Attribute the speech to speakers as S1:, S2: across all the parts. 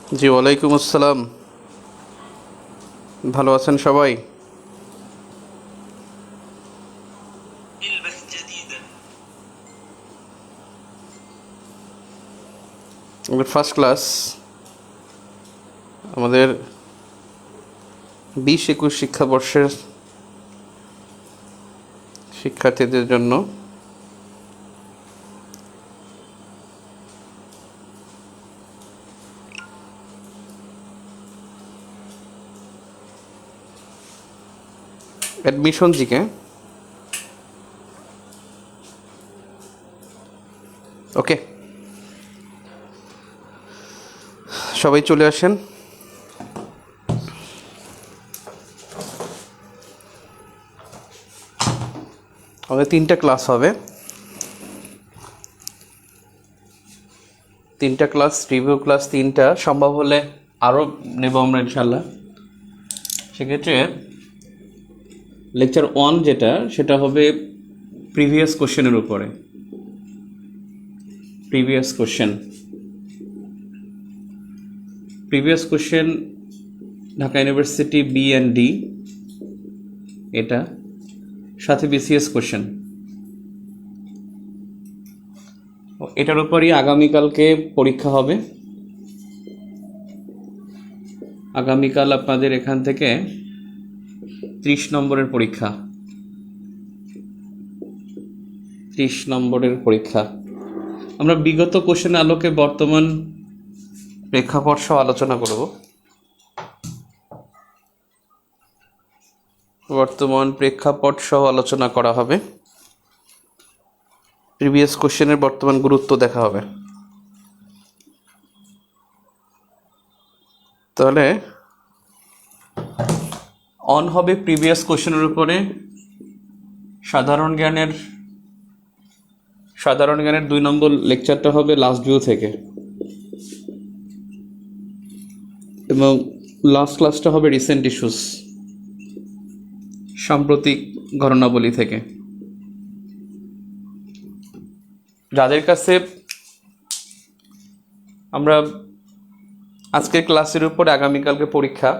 S1: জি, ওয়ালাইকুম আসসালাম। ভালো আছেন সবাই? আমাদের ফার্স্ট ক্লাস আমাদের 20-21 শিক্ষাবর্ষের শিক্ষার্থীদের জন্য অ্যাডমিশন জিকে। ওকে, সবাই চলে আসেন। আমাদের 3টা ক্লাস হবে, 3টা ক্লাস, রিভিউ ক্লাস 3টা, সম্ভব হলে আরও নেব আমরা ইনশাল্লাহ। সেক্ষেত্রে লেকচার 1 যেটা, সেটা হবে প্রিভিয়াস কোশ্চেনের উপরে। Previous question Dhaka university B and D, এটা সাথে বিসিএস কোশ্চেন। এটার উপরই আগামীকালকে পরীক্ষা হবে। আগামীকাল আপনাদের এখান থেকে 30 নম্বরের পরীক্ষা। 30 নম্বরের পরীক্ষা। আমরা বিগত কোশ্চেনের আলোকে বর্তমান প্রেক্ষাপট সহ আলোচনা করব। বর্তমান প্রেক্ষাপট সহ আলোচনা করা হবে। প্রিভিয়াস কোশ্চেনের বর্তমান গুরুত্ব দেখা হবে। তাহলে অন হবে প্রিভিয়াস কোশ্চেনের উপরে। সাধারণ জ্ঞানের 2 নম্বর লেকচারটা হবে লাস্ট ভিউ থেকে, এবং লাস্ট ক্লাসটা হবে রিসেন্ট ইস্যুস, সাম্প্রতিক ঘটনাবলী থেকে। যাদের কাছে আমরা আজকের ক্লাসের উপরে আগামীকালকে পরীক্ষা,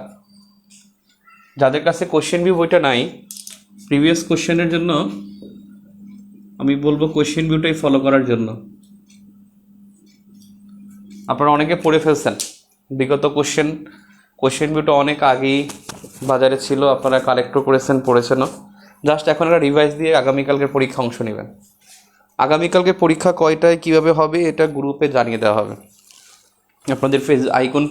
S1: যাদের কাছে কোশ্চেন ভিউ বইটা নাই, প্রিভিয়াস কোশ্চেনের জন্য আমি বলবো কোশ্চেন ভিউটাই ফলো করার জন্য। আপনারা অনেকে পড়ে ফেলছেন বিগত কোশ্চেন ভিউটা অনেক আগেই বাজারে ছিল, আপনারা কালেক্টও করেছেন, পড়েছেনও। জাস্ট এখন একটা রিভাইজ দিয়ে আগামীকালকে পরীক্ষা অংশ নেবেন। আগামীকালকে পরীক্ষা কয়টায় কীভাবে হবে এটা গ্রুপে জানিয়ে দেওয়া হবে আপনাদের আইকন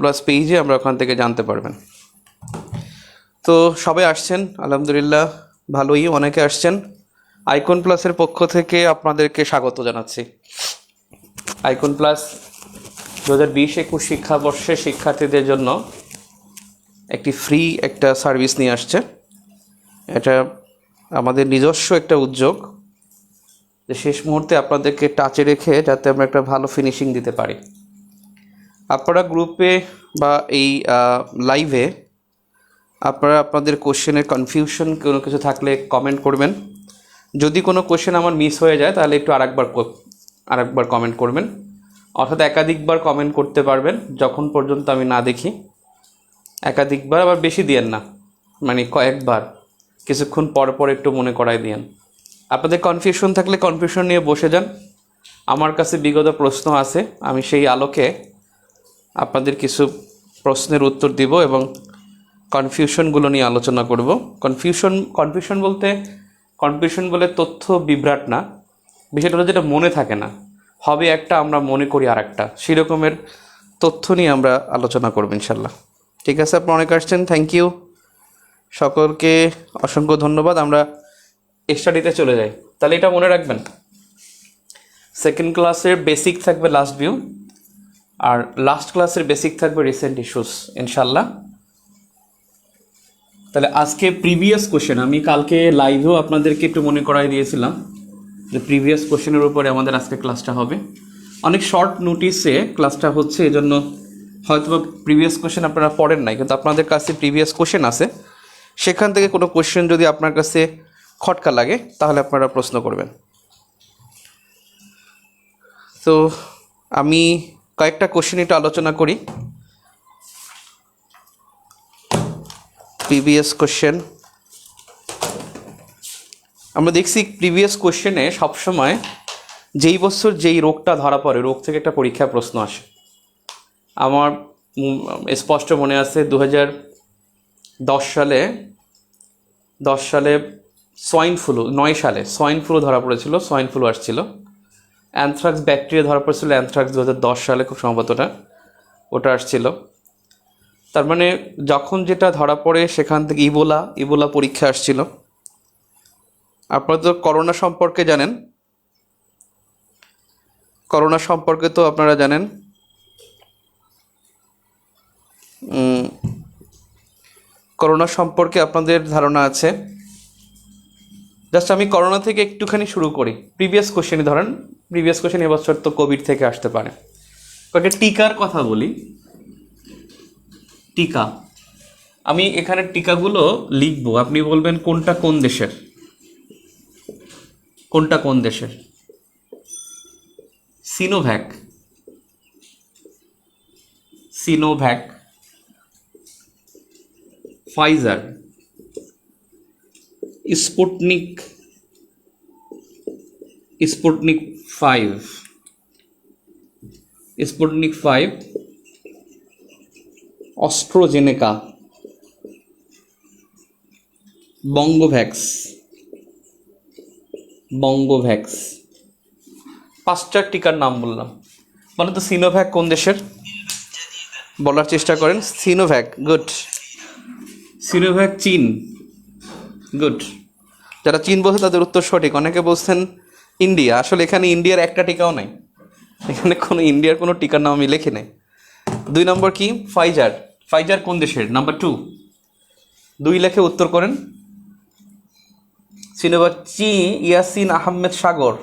S1: প্লাস পেজে আমরা ওখান থেকে জানতে পারবেন। তো সবাই আসছেন আলহামদুলিল্লাহ, ভালোই অনেকে আসছেন। আইকন প্লাসের পক্ষ থেকে আপনাদেরকে স্বাগত জানাচ্ছি। আইকন প্লাস 2020-21 শিক্ষাবর্ষের শিক্ষার্থীদের জন্য একটি ফ্রি একটা সার্ভিস নিয়ে আসছে। এটা আমাদের নিজস্ব একটা উদ্যোগ, যে শেষ মুহূর্তে আপনাদেরকে টাচে রেখে যাতে আমরা একটা ভালো ফিনিশিং দিতে পারি। আপনারা গ্রুপে বা এই লাইভে আপনারা আপনাদের কোশ্চেনের কনফিউশন কোনো কিছু থাকলে কমেন্ট করবেন। যদি কোনো কোশ্চেন আমার মিস হয়ে যায় তাহলে একটু আরেকবার কমেন্ট করবেন, অর্থাৎ একাধিকবার কমেন্ট করতে পারবেন যখন পর্যন্ত আমি না দেখি। একাধিকবার, আবার বেশি দিয়েন না, মানে কয়েকবার, কিছুক্ষণ পর পর একটু মনে করাই দিয়েন। আপনাদের কনফিউশন থাকলে কনফিউশন নিয়ে বসে যান। আমার কাছে বিগত প্রশ্ন আছে, আমি সেই আলোকে আপনাদের কিছু প্রশ্নের উত্তর দিব এবং কনফিউশনগুলো নিয়ে আলোচনা করব। কনফিউশন বলে তথ্য বিভ্রাট না, বিষয়টা হলো যেটা মনে থাকে না, হবে একটা, আমরা মনে করি আর একটা, সেরকমের তথ্য নিয়ে আমরা আলোচনা করব ইনশাল্লাহ। ঠিক আছে, আপনি অনেক আসছেন, থ্যাংক ইউ সকলকে, অসংখ্য ধন্যবাদ। আমরা স্টাডিতে চলে যাই। তাহলে এটা মনে রাখবেন, সেকেন্ড ক্লাসের বেসিক থাকবে লাস্ট ভিউ, আর লাস্ট ক্লাসের বেসিক থাকবে রিসেন্ট ইস্যুস ইনশাল্লাহ। তাহলে আজকে প্রিভিয়াস কোশ্চেন, আমি কালকে লাইভেও আপনাদেরকে একটু মনে করাই দিয়েছিলাম যে প্রিভিয়াস কোশ্চেনের উপরে আমাদের আজকে ক্লাসটা হবে। অনেক শর্ট নোটিসে ক্লাসটা হচ্ছে, এজন্য হয়তো প্রিভিয়াস কোশ্চেন আপনারা পড়েন নাই, কিন্তু আপনাদের কাছে প্রিভিয়াস কোশ্চেন আছে। সেখান থেকে কোনো কোশ্চেন যদি আপনার কাছে খটকা লাগে তাহলে আপনারা প্রশ্ন করবেন। তো আমি কয়েকটা কোশ্চেন একটু আলোচনা করি। প্রিভিয়াস কোশ্চেন আমরা দেখছি, প্রিভিয়াস কোশ্চেনে সবসময় যেই বছর যেই রোগটা ধরা পড়ে, রোগ থেকে একটা পরীক্ষা প্রশ্ন আসে। আমার স্পষ্ট মনে আছে 2010 সালে সোয়াইন ফ্লু, 9 সালে সোয়াইন ফ্লু ধরা পড়েছিল, সোয়াইন ফ্লু আসছিল। অ্যানথ্রাক্স ব্যাকটেরিয়া ধরা পড়েছিল, অ্যানথ্রাক্স 2010 সালে খুব সম্ভবত ওটা আসছিল। তার মানে যখন যেটা ধরা পড়ে সেখান থেকে ইবোলা পরীক্ষা আসছিল। আপনারা তো করোনা সম্পর্কে জানেন, করোনা সম্পর্কে তো আপনারা জানেন। করোনা সম্পর্কে আপনাদের ধারণা আছে। জাস্ট আমি করোনা থেকে একটুখানি শুরু করি। প্রিভিয়াস কোশ্চেনই ধরেন, প্রিভিয়াস কোশ্চেন এবছর তো কোভিড থেকে আসতে পারে। কয়েকটা টিকার কথা বলি। টিকা, আমি এখানে টিকাগুলো লিখবো, আপনি বলবেন কোনটা কোন দেশের, কোনটা কোন দেশের। Sinovac, Sinovac, Pfizer, Sputnik, Sputnik 5, Sputnik 5, অস্ট্রোজেনেকা, বঙ্গোভ্যাক্স, বঙ্গোভ্যাক্স। 5টা টিকার নাম বললাম। বলেন তো সিনোভ্যাক কোন দেশের, বলার চেষ্টা করেন। Sinovac, good. সিনোভ্যাক চীন, গুড। যারা চীন বলছে তাদের উত্তর সঠিক। অনেকে বলছেন ইন্ডিয়া, আসলে এখানে ইন্ডিয়ার একটা টিকাও নাই, এখানে কোনো ইন্ডিয়ার কোনো টিকার নাম আমি লিখি নাই। 2 নম্বর কি, ফাইজার। ফাইজার কোন দেশের, নাম্বার 2। 2 লেখে উত্তর করেন। Sinovac Yasin Ahmed Sagar,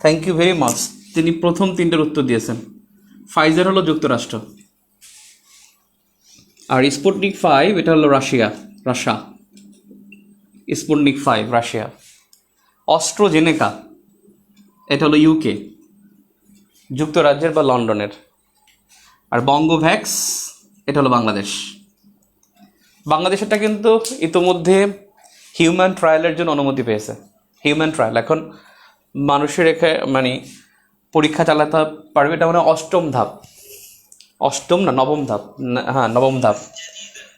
S1: thank you very much, তিনি প্রথম 3টের উত্তর দিয়েছেন। ফাইজার হলো যুক্তরাষ্ট্র, আর স্পুটনিক 5 এটা হলো রাশিয়া, স্পুটনিক 5 রাশিয়া। অস্ট্রোজেনেকা এটা হলো ইউকে, যুক্তরাজ্যের বা লন্ডনের। আর বঙ্গোভ্যাক্স এটা হলো বাংলাদেশ। বাংলাদেশেরটা কিন্তু ইতোমধ্যে হিউম্যান ট্রায়ালের জন্য অনুমতি পেয়েছে। হিউম্যান ট্রায়াল এখন মানুষের মানে পরীক্ষা চালাতে পারবে, এটা মানে 8ম ধাপ, 8ম না 9ম ধাপ, হ্যাঁ 9ম ধাপ।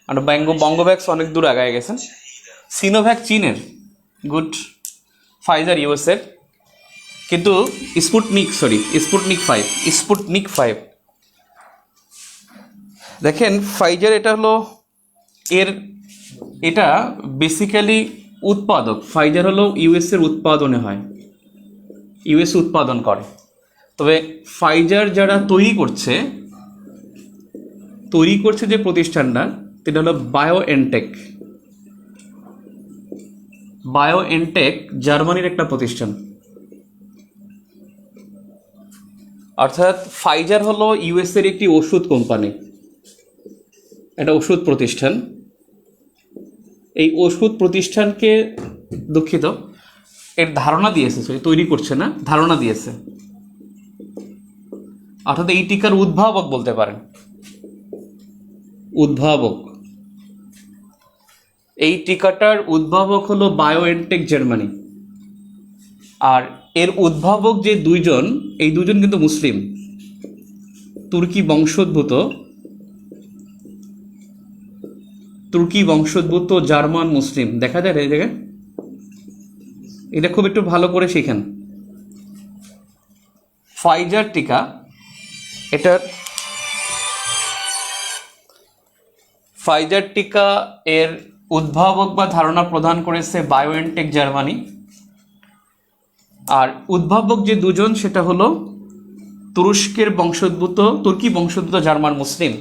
S1: আর বঙ্গোভ্যাক্স অনেক দূর আগায় গেছেন। সিনোভ্যাক চীনের, গুড। ফাইজার ইউএসের, কিন্তু স্পুটনিক 5 দেখেন। ফাইজার এটা হলো এটা বেসিক্যালি উৎপাদক। ফাইজার হলো ইউএসের উৎপাদনে হয়, ইউএস উৎপাদন করে। তবে ফাইজার যারা তৈরি করছে যে প্রতিষ্ঠানটা, সেটা হলো বায়োএনটেক জার্মানির একটা প্রতিষ্ঠান। অর্থাৎ ফাইজার হলো ইউএসের একটি ওষুধ কোম্পানি, একটা ওষুধ প্রতিষ্ঠান। এই ওষুধ প্রতিষ্ঠানকে, দুঃখিত, এর ধারণা দিয়েছে, তৈরি করছে না, ধারণা দিয়েছে। অর্থাৎ এই টিকার উদ্ভাবক বলতে পারেন, উদ্ভাবক। এই টিকাটার উদ্ভাবক হলো বায়োএনটেক জার্মানি। আর এর উদ্ভাবক যে 2জন, এই 2জন কিন্তু মুসলিম, তুর্কি বংশোদ্ভূত জার্মান মুসলিম। দেখা যায় এই জায়গায়, এটা খুব একটু ভালো করে শিখেন। ফাইজার টিকা, ফাইজার টিকা এর উদ্ভাবক বা ধারণা প্রদান করেছে বায়োএনটেক জার্মানি। আর উদ্ভাবক যে 2জন, সেটা হলো তুর্কি বংশোদ্ভূত জার্মান মুসলিম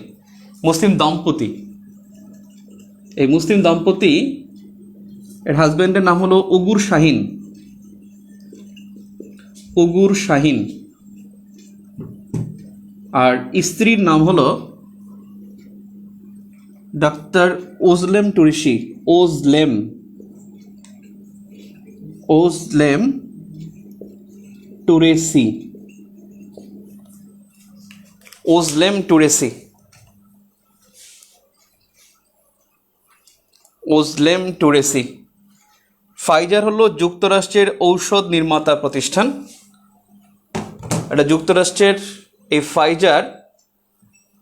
S1: দম্পতি। এই মুসলিম দম্পতি, এর হাজব্যান্ডের নাম হলো উগুর শাহিন, আর স্ত্রীর নাম হলো doctor Ozlem Tureci. Ozlem Tureci, Ozlem Tureci. Pfizer হলো যুক্তরাষ্ট্রের ঔষধ নির্মাতা প্রতিষ্ঠান। এটা যুক্তরাষ্ট্রের, এই ফাইজার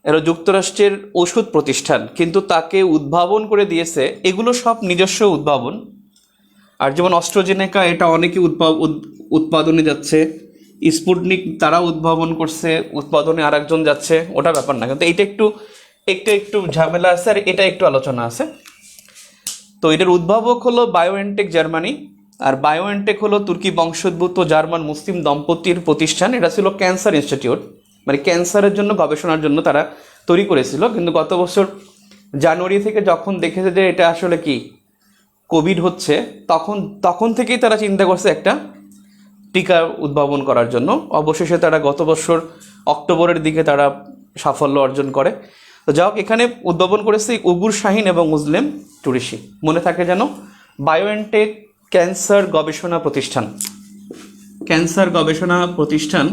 S1: এটা যুক্তরাষ্ট্রের ওষুধ প্রতিষ্ঠান, কিন্তু তাকে উদ্ভাবন করে দিয়েছে, এগুলো সব নিজস্ব উদ্ভাবন। আর যেমন অস্ট্রাজেনেকা, এটা অনেকে উৎপাদনে যাচ্ছে। স্পুটনিক তারা উদ্ভাবন করছে, উৎপাদনে আর একজন যাচ্ছে, ওটা ব্যাপার না, কিন্তু এইটা একটু একটু একটু ঝামেলা আছে, আর এটা একটু আলোচনা আছে। তো এটার উদ্ভাবক হলো বায়োএনটেক জার্মানি, আর বায়োএনটেক হলো তুর্কি বংশোদ্ভূত জার্মান মুসলিম দম্পতির প্রতিষ্ঠান। এটা ছিল ক্যান্সার ইনস্টিটিউট, মানে ক্যান্সারের জন্য গবেষণার জন্য তারা তৈরি করেছিল। কিন্তু গত বছর জানুয়ারি থেকে যখন দেখেছে যে এটা আসলে কি কোভিড হচ্ছে, তখন থেকেই তারা চিন্তা করছে একটা টিকা উদ্ভাবন করার জন্য। অবশেষে তারা গত বছর অক্টোবরের দিকে তারা সাফল্য অর্জন করে। তো যাই হোক, এখানে উদ্ভাবন করেছে উগুর শাহিন এবং ওজলেম টুরেসি। মনে থাকে যেন, বায়োএনটেক ক্যান্সার গবেষণা প্রতিষ্ঠান, ক্যান্সার গবেষণা প্রতিষ্ঠান,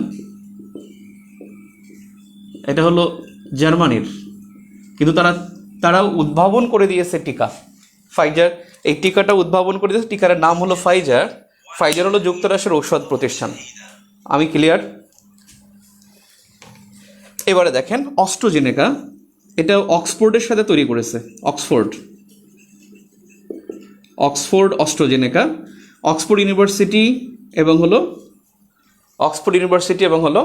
S1: এটা হলো জার্মানির, কিন্তু তারা উদ্ভাবন করে দিয়েছে টিকা। ফাইজার এই টিকাটা উদ্ভাবন করে দিয়েছে, টিকার নাম হলো ফাইজার। ফাইজার হলো যুক্তরাষ্ট্রের ঔষধ প্রতিষ্ঠান। আমি ক্লিয়ার? এবারে দেখেন অস্ট্রাজেনেকা, এটা অক্সফোর্ডের সাথে তৈরি করেছে। অক্সফোর্ড অস্ট্রাজেনেকা, অক্সফোর্ড ইউনিভার্সিটি এবং হলো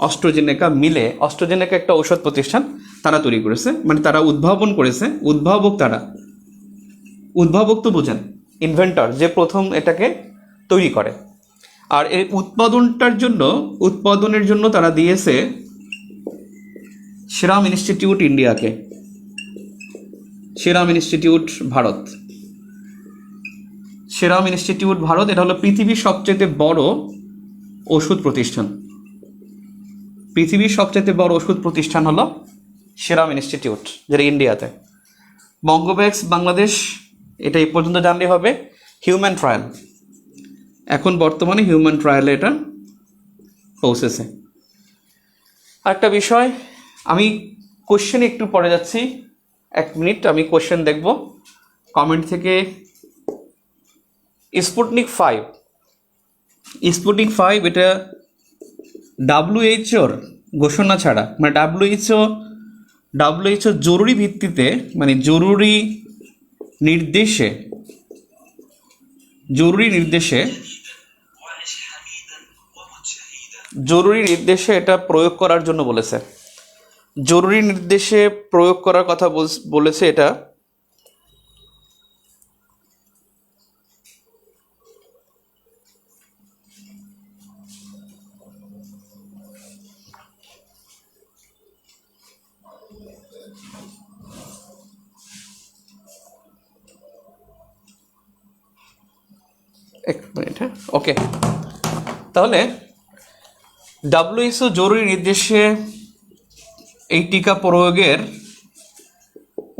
S1: অস্ট্রাজেনেকা মিলে, অস্ট্রাজেনেকা একটা ঔষধ প্রতিষ্ঠান, তারা তৈরি করেছে, মানে তারা উদ্ভাবন করেছে। উদ্ভাবক তো বোঝেন, ইনভেন্টর, যে প্রথম এটাকে তৈরি করে। আর এই উৎপাদনের জন্য তারা দিয়েছে সেরাম ইনস্টিটিউট ইন্ডিয়াকে, Serum Institute Bharat. Serum Institute Bharat, এটা হলো পৃথিবীর সবচেয়ে বড় ওষুধ প্রতিষ্ঠান। পৃথিবীর সবচেয়ে বড় ওষুধ প্রতিষ্ঠান হলো সেরাম ইনস্টিটিউট, যেটা ইন্ডিয়াতে। বঙ্গোভ্যাক্স বাংলাদেশ, এটা এই পর্যন্ত জানলে হবে। হিউম্যান ট্রায়াল, এখন বর্তমানে হিউম্যান ট্রায়ালে এটা পৌঁছেছে। আরেকটা বিষয়, আমি কোশ্চেনে একটু পরে যাচ্ছি, 1 মিনিট আমি কোশ্চেন দেখব কমেন্ট থেকে। স্পুটনিক 5 এটা WHO ঘোষণা ছাড়া, মানে WHO জরুরি ভিত্তিতে, মানে জরুরি নির্দেশে এটা প্রয়োগ করার জন্য বলেছে। জরুরি নির্দেশে প্রয়োগ করার কথা বলেছে। এটা এক মিনিট, হ্যাঁ, ওকে। তাহলে WHO জরুরি নির্দেশে এই টিকা প্রয়োগের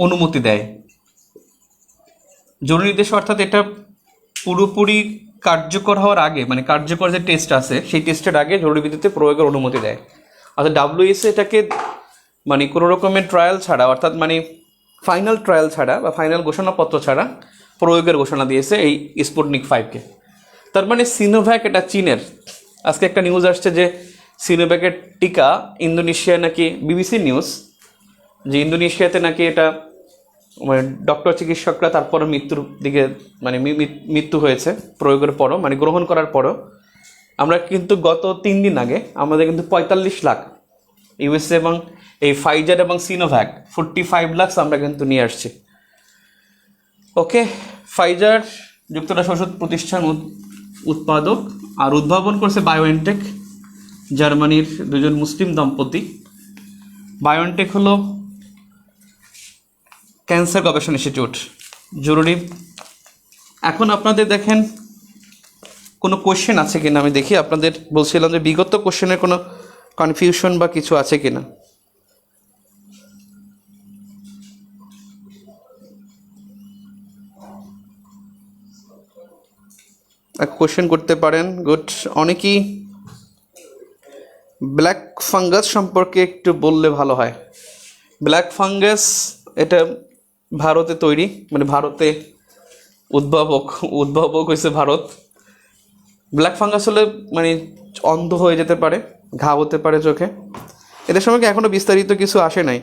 S1: অনুমতি দেয়। জরুরি নির্দেশ অর্থাৎ এটা পুরোপুরি কার্যকর হওয়ার আগে, মানে কার্যকর যে টেস্ট আছে সেই টেস্টের আগে জরুরি ভিত্তিতে প্রয়োগের অনুমতি দেয়। অর্থাৎ WHO এটাকে মানে কোনো রকমের ট্রায়াল ছাড়া, অর্থাৎ মানে ফাইনাল ট্রায়াল ছাড়া বা ফাইনাল ঘোষণাপত্র ছাড়া প্রয়োগের ঘোষণা দিয়েছে এই স্পুটনিক 5কে। তার মানে সিনোভ্যাক, এটা চীনের। আজকে একটা নিউজ আসছে যে সিনোভ্যাকের টিকা ইন্দোনেশিয়া নাকি, বিবিসি নিউজ, যে ইন্দোনেশিয়াতে নাকি এটা মানে ডক্টর চিকিৎসকরা তারপর মৃত্যুর দিকে, মানে মৃত্যু হয়েছে প্রয়োগের পরও, মানে গ্রহণ করার পরও। আমরা কিন্তু গত 3 দিন আগে আমাদের কিন্তু 45 লাখ ইউএসএ এবং এই ফাইজার এবং সিনোভ্যাক 45 লাখ আমরা কিন্তু নিয়ে আসছি। ওকে, ফাইজার যুক্তরাষ্ট্র ওষুধ প্রতিষ্ঠান উৎপাদক, আর উদ্ভাবন করছে বায়োএনটেক, জার্মানির 2জন মুসলিম দম্পতি। বায়োএনটেক হলো ক্যান্সার গবেষণা ইনস্টিটিউট, জরুরি। এখন আপনাদের দেখেন কোনো কোশ্চেন আছে কিনা আমি দেখি। আপনাদের বলছিলাম যে বিগত কোশ্চেনের কোনো কনফিউশন বা কিছু আছে কিনা। কোশ্চেন করতে পারেন, গুড। অনেকেই ব্ল্যাক ফাঙ্গাস সম্পর্কে একটু বললে ভালো হয়। ব্ল্যাক ফাঙ্গাস এটা ভারতে তৈরি, মানে ভারতে উদ্ভাবক হয়েছে ভারত। ব্ল্যাক ফাঙ্গাস হলে মানে অন্ধ হয়ে যেতে পারে, ঘা হতে পারে চোখে। এদের সম্পর্কে এখনও বিস্তারিত কিছু আসে নাই,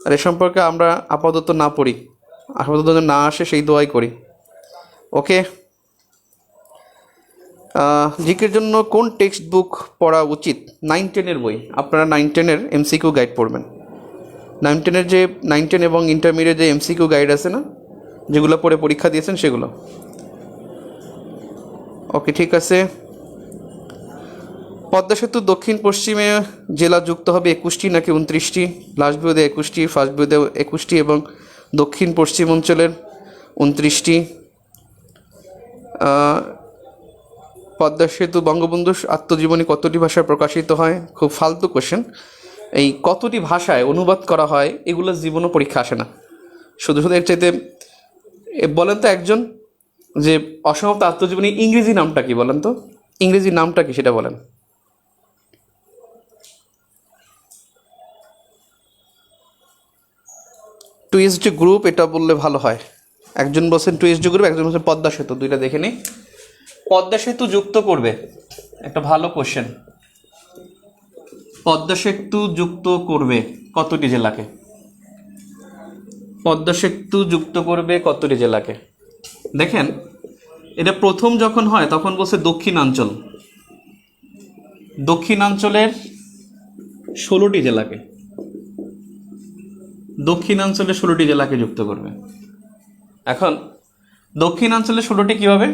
S1: আর এ সম্পর্কে আমরা আপাতত না পড়ি, আপাতত না আসে সেই দোয়াই করি। ওকে, জিকের জন্য কোন টেক্সট বুক পড়া উচিত? 9-10 বই। আপনারা 9-10 এমসিকিউ গাইড পড়বেন। 9-10 যে 9-10 এবং ইন্টারমিডিয়েট যে এমসিকিউ গাইড আছে না, যেগুলো পড়ে পরীক্ষা দিয়েছেন সেগুলো। ওকে, ঠিক আছে। পদ্মা সেতু দক্ষিণ পশ্চিমে জেলা যুক্ত হবে 21টি নাকি 29টি? লাস্ট ভিউতে 21টি, ফার্স্ট ভিউতে 21টি এবং দক্ষিণ পশ্চিম অঞ্চলের 29টি। পদ্মা সেতু বঙ্গবন্ধু আত্মজীবনী কতটি ভাষায় প্রকাশিত হয়? খুব ফালতু কোশ্চেন। এই কতটি ভাষায় অনুবাদ করা হয় এগুলো জীবনও পরীক্ষা আসে না। শুধু শুধু এর চাইতে বলেন তো একজন যে অসমাপ্ত আত্মজীবনী ইংরেজি নামটা কি বলেন তো? ইংরেজি নামটা কি সেটা বলেন। টুইসডে গ্রুপ এটা বললে ভালো হয়। একজন বলছেন টুইসডে গ্রুপ, একজন বলছেন পদ্মা সেতু। দুইটা দেখে নিই। পদ্মা সেতু যুক্ত করবে, একটা ভালো কোশ্চেন। পদ্মা সেতু যুক্ত করবে কতটি জেলাকে? পদ্মা সেতু যুক্ত করবে কতটি জেলাকে? দেখেন, এটা প্রথম যখন হয় তখন বলছে দক্ষিণাঞ্চল, দক্ষিণাঞ্চলের 16টি জেলাকে, দক্ষিণাঞ্চলের 16টি জেলাকে যুক্ত করবে। এখন দক্ষিণাঞ্চলের 16টি কীভাবে?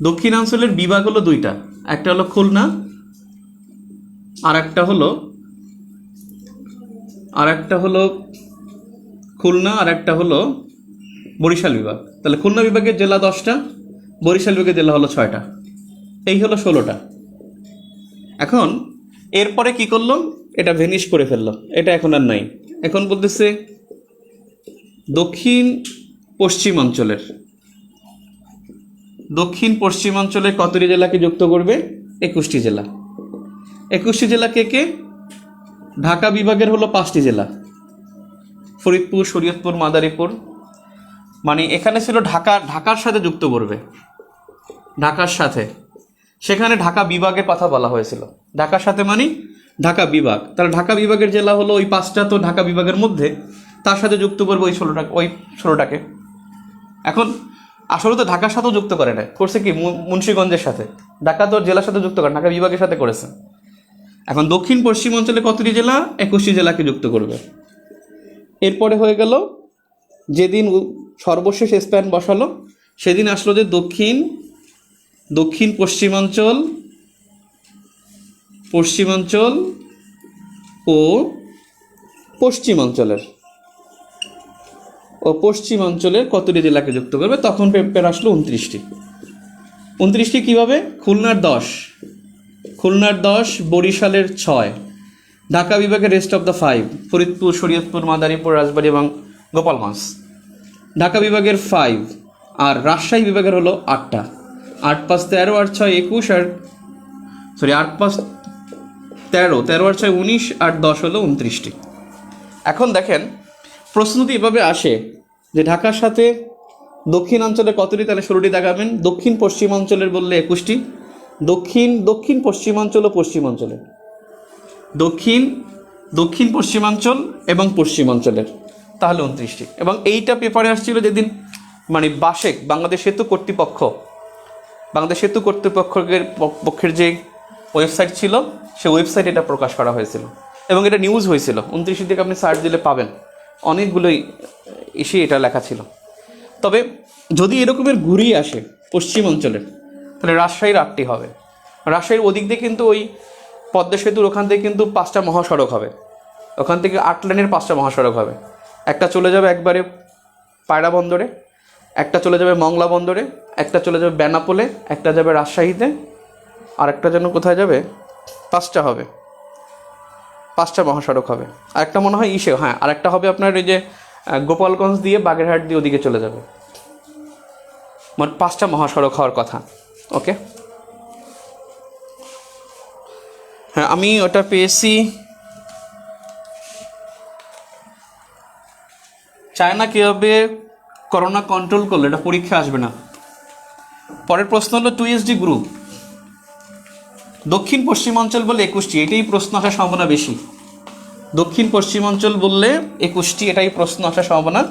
S1: দক্ষিণাঞ্চলের বিভাগ হলো দুইটা, একটা হলো খুলনা আর একটা হলো খুলনা আর একটা হলো বরিশাল বিভাগ। তাহলে খুলনা বিভাগের জেলা 10টা, বরিশাল বিভাগের জেলা হলো 6টা, এই হলো 16টা। এখন এরপরে কি করলো? এটা ভেনিশ করে ফেললো, এটা এখন আর নাই। এখন বলতেছে দক্ষিণ পশ্চিমাঞ্চলের কতটি জেলাকে যুক্ত করবে? 21টি জেলা। 21টি জেলা কে কে? ঢাকা বিভাগের হলো 5টি জেলা, ফরিদপুর, শরীয়তপুর, মাদারীপুর। মানে এখানে ছিল ঢাকার সাথে যুক্ত করবে, ঢাকার সাথে। সেখানে ঢাকা বিভাগের কথা বলা হয়েছিল। ঢাকার সাথে মানে ঢাকা বিভাগ। তাহলে ঢাকা বিভাগের জেলা হলো ওই 5টা, তো ঢাকা বিভাগের মধ্যে তার সাথে যুক্ত করবে ওই 16টাকে। এখন আসলে তো ঢাকার সাথেও যুক্ত করে না, করছে কি মুন্সিগঞ্জের সাথে। ঢাকা তো জেলার সাথে যুক্ত করে, ঢাকা বিভাগের সাথে করেছে। এখন দক্ষিণ পশ্চিম অঞ্চলে কতটি জেলা? 21টি জেলাকে যুক্ত করবে। এরপরে হয়ে গেল যেদিন সর্বশেষ স্প্যান বসালো সেদিন আসলো যে দক্ষিণ পশ্চিমাঞ্চল ও পশ্চিমাঞ্চলের কতটি জেলাকে যুক্ত করবে? তখন পেপার আসলো 29টি। 29টি কীভাবে? খুলনার 10, বরিশালের 6, ঢাকা বিভাগের rest of the 5, Faridpur, Shariatpur, Madaripur, Rajbari এবং গোপালগঞ্জ। ঢাকা বিভাগের 5 আর রাজশাহী বিভাগের হলো 8টা। 8 × 5 = 13, 8 × 6 = 21 আর 8 × 5 = 13, 13 আর 6 = 19, 8 × 10 হলো 29টি। এখন দেখেন প্রশ্ন যদি এভাবে আসে যে ঢাকার সাথে দক্ষিণাঞ্চলে কতটি, তাহলে 16টি দেখাবেন। দক্ষিণ পশ্চিমাঞ্চলের বললে 21টি। দক্ষিণ পশ্চিমাঞ্চল ও পশ্চিমাঞ্চলের, দক্ষিণ পশ্চিমাঞ্চল এবং পশ্চিমাঞ্চলের তাহলে 29টি। এবং এইটা পেপারে আসছিল যেদিন মানে বাংলাদেশ সেতু কর্তৃপক্ষের যে ওয়েবসাইট ছিল সে ওয়েবসাইট এটা প্রকাশ করা হয়েছিল এবং এটা নিউজ হয়েছিল। 29 থেকে আপনি সার্চ দিলে পাবেন, অনেকগুলোই এসে এটা লেখা ছিল। তবে যদি এরকমের ঘুরিয়ে আসে পশ্চিমাঞ্চলের, তাহলে রাজশাহীর 8টি হবে। রাজশাহীর ওদিক দিয়ে কিন্তু ওই পদ্মা সেতুর ওখান থেকে কিন্তু 5টা মহাসড়ক হবে, ওখান থেকে 8 লেনের 5টা মহাসড়ক হবে। একটা চলে যাবে একবারে পায়রা বন্দরে, একটা চলে যাবে মংলা বন্দরে, একটা চলে যাবে বেনাপোলে, একটা যাবে রাজশাহীতে, আর একটা যেন কোথায় যাবে, 5টা হবে, 5টা মহাসড়ক হবে। আরেকটা মনে হয় আরেকটা হবে আপনার এই যে গোপালগঞ্জ দিয়ে বাগেরহাট দিয়ে ওদিকে চলে যাবে। মোট 5টা মহাসড়ক হওয়ার কথা। ওকে, হ্যাঁ, আমি ওটা পেয়েছি। চায়না কীভাবে করোনা কন্ট্রোল করলো, এটা পরীক্ষা আসবে না। পরের প্রশ্ন হলো 2SD গ্রুপ দক্ষিণ পশ্চিমাঞ্চল বলে 21টি, এটাই প্রশ্ন আসার সম্ভাবনা বেশি। দক্ষিণ পশ্চিমাঞ্চল বললে 21টি, এটাই প্রশ্ন আসার সম্ভাবনা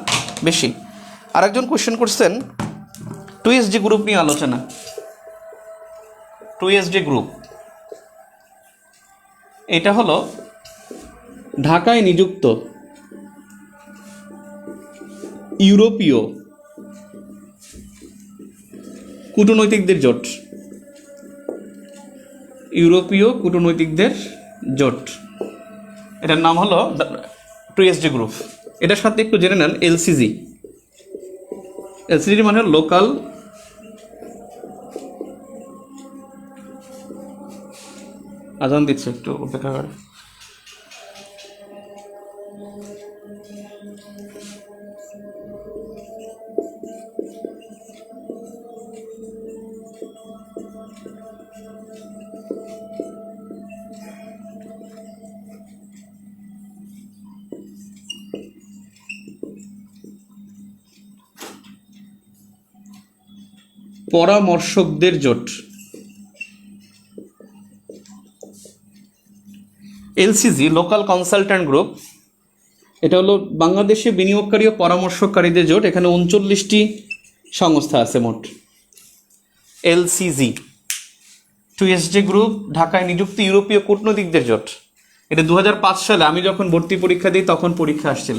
S1: বেশি। আরেকজন কোশ্চেন করছেন 2SD গ্রুপ নিয়ে আলোচনা। 2SD গ্রুপ এটা হলো ঢাকায় নিযুক্ত ইউরোপীয় কূটনৈতিকদের জোট। ইউরোপীয় কূটনৈতিকদের জোট, এটার নাম হলো 2SD গ্রুপ। এটার সাথে একটু জেনে নেন এলসিজি। এলসিজি মানে লোকাল আজান দিচ্ছে, একটু অপেক্ষা করে। পরামর্শকদের জোট, এলসিজি লোকাল কনসালট্যান্ট গ্রুপ। এটা হলো বাংলাদেশে বিনিয়োগকারী ও পরামর্শকারীদের জোট। এখানে 39টি সংস্থা আছে মোট। এলসিজি 2SD গ্রুপ ঢাকায় নিযুক্ত ইউরোপীয় কূটনৈতিকদের জোট। এটা 2005 সালে আমি যখন ভর্তি পরীক্ষা দিই তখন পরীক্ষা আসছিল।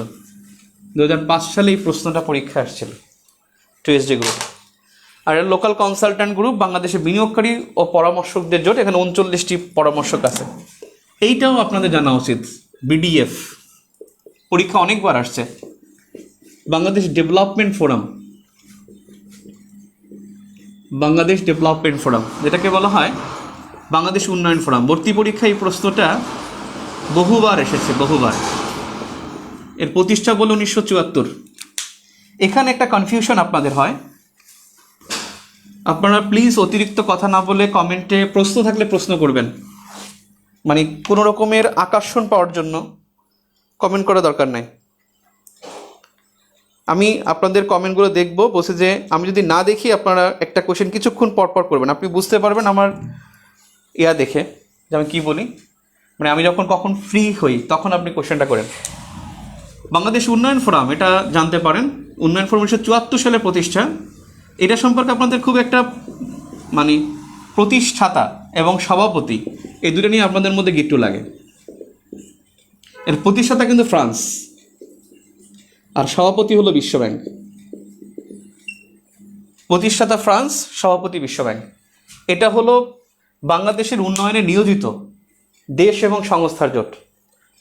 S1: 2005 সালে এই প্রশ্নটা পরীক্ষা আসছিল 2SD গ্রুপ। আর লোকাল কনসালট্যান্ট গ্রুপ বাংলাদেশে বিনিয়োগকারী ও পরামর্শকদের জোট। এখানে 39টি পরামর্শক আছে। এইটাও আপনাদের জানা উচিত। বিডিএফ পরীক্ষা অনেকবার আসছে। Bangladesh development forum, Bangladesh development forum যেটাকে বলা হয় বাংলাদেশ উন্নয়ন ফোরাম। ভর্তি পরীক্ষায় এই প্রশ্নটা বহুবার এসেছে, বহুবার। এর প্রতিষ্ঠা বলে 1974। এখানে একটা কনফিউশন আপনাদের হয়, আপনারা প্লিজ অতিরিক্ত কথা না বলে কমেন্টে প্রশ্ন থাকলে প্রশ্ন করবেন। মানে কোনো রকমের আকর্ষণ পাওয়ার জন্য কমেন্ট করা দরকার নাই। আমি আপনাদের কমেন্টগুলো দেখব, বসে যে আমি যদি না দেখি আপনারা একটা কোশ্চেন কিছুক্ষণ পরপর করবেন, আপনি বুঝতে পারবেন আমার দেখে যে আমি কী বলি। মানে আমি যখন কখন ফ্রি হই তখন আপনি কোশ্চেনটা করেন। বাংলাদেশ উন্নয়ন ফোরাম এটা জানতে পারেন। উন্নয়ন ফোরাম 1974 সালে প্রতিষ্ঠা। এটা সম্পর্কে আপনাদের খুব একটা মানে প্রতিষ্ঠাতা এবং সভাপতি এই দুটো নিয়ে আপনাদের মধ্যে গিট্টু লাগে। এর প্রতিষ্ঠাতা কিন্তু ফ্রান্স, আর সভাপতি হলো বিশ্বব্যাংক। প্রতিষ্ঠাতা ফ্রান্স, সভাপতি বিশ্বব্যাংক। এটা হলো বাংলাদেশের উন্নয়নে নিয়োজিত দেশ এবং সংস্থার জোট।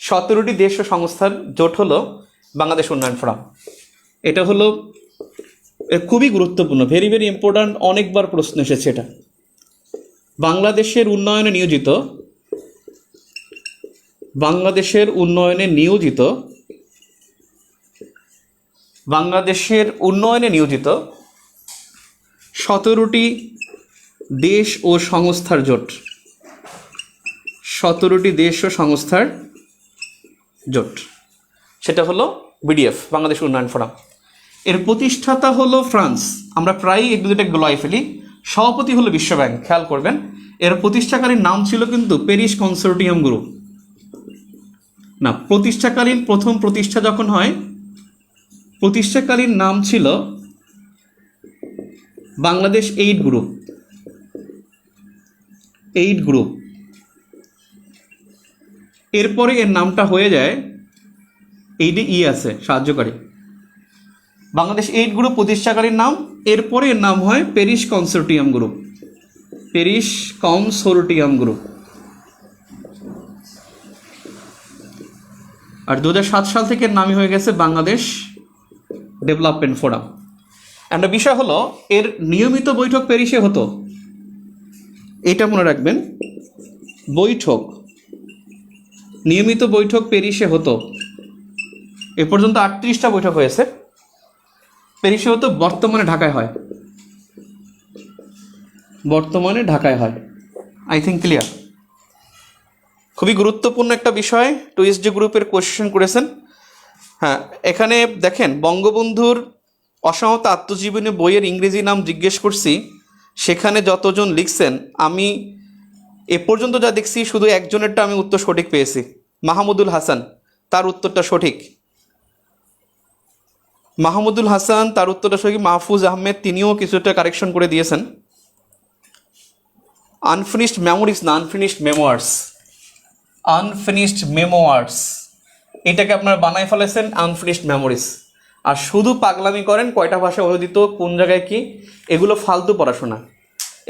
S1: 17টি দেশ ও সংস্থার জোট হলো বাংলাদেশ উন্নয়ন ফোরাম। এটা হলো খুবই গুরুত্বপূর্ণ, ভেরি ভেরি ইম্পর্ট্যান্ট। অনেকবার প্রশ্ন এসেছে এটা। বাংলাদেশের উন্নয়নে নিয়োজিত, বাংলাদেশের উন্নয়নে নিয়োজিত, বাংলাদেশের উন্নয়নে নিয়োজিত 17টি দেশ ও সংস্থার জোট। 17টি দেশ ও সংস্থার জোট, সেটা হলো বিডিএফ, বাংলাদেশ উন্নয়ন ফোরাম। এর প্রতিষ্ঠাতা হলো ফ্রান্স। আমরা প্রায়ই এক দুটো গলায় ফেলি। সভাপতি হলো বিশ্বব্যাংক, খেয়াল করবেন। এর প্রতিষ্ঠাকালীন নাম ছিল কিন্তু প্যারিস কনসোর্টিয়াম গ্রুপ। না, প্রতিষ্ঠাকালীন প্রথম প্রতিষ্ঠা যখন হয়, প্রতিষ্ঠাকালীন নাম ছিল Bangladesh aid group. Aid group. এরপরে এর নামটা হয়ে যায়, এইডে আছে সাহায্যকারী, বাংলাদেশ এইড গ্রুপ প্রতিষ্ঠাকালীন নাম। এরপরে এর নাম হয় Paris consortium group. Paris consortium group. আর 2007 সাল থেকে এর নামই হয়ে গেছে বাংলাদেশ ডেভেলপমেন্ট ফোরাম। একটা বিষয় হলো এর নিয়মিত বৈঠক প্যারিসে হতো, এটা মনে রাখবেন। বৈঠক, নিয়মিত বৈঠক প্যারিসে হতো। এ পর্যন্ত 38টা বৈঠক হয়েছে প্যারিসে হতো। বর্তমানে ঢাকায় হয়, বর্তমানে ঢাকায় হয়। I think clear. খুবই গুরুত্বপূর্ণ একটা বিষয়। টুইসডে গ্রুপের কোয়েশ্চেন করেছেন। হ্যাঁ, এখানে দেখেন বঙ্গবন্ধুর অসমাপ্ত আত্মজীবনী বইয়ের ইংরেজি নাম জিজ্ঞেস করছি, সেখানে যতজন লিখছেন আমি এ পর্যন্ত যা দেখছি শুধু একজনেরটা আমি উত্তর সঠিক পেয়েছি, মাহমুদুল হাসান। তার উত্তরটা সঠিক। মাহমুদুল হাসান তার উত্তরটা সঠিক। মাহফুজ আহমেদ তিনিও কিছুটা কারেকশন করে দিয়েছেন। আনফিনিশড মেমোরিজ না, আনফিনিশড মেমোয়ার্স। আনফিনিশড মেমোয়ার্স এটাকে আপনারা বানায় ফেলেছেন আনফিনিশড মেমোরিজ। আর শুধু পাগলামি করেন কয়টা ভাষা অনুদিত, কোন জায়গায় কি, এগুলো ফালতু পড়াশোনা।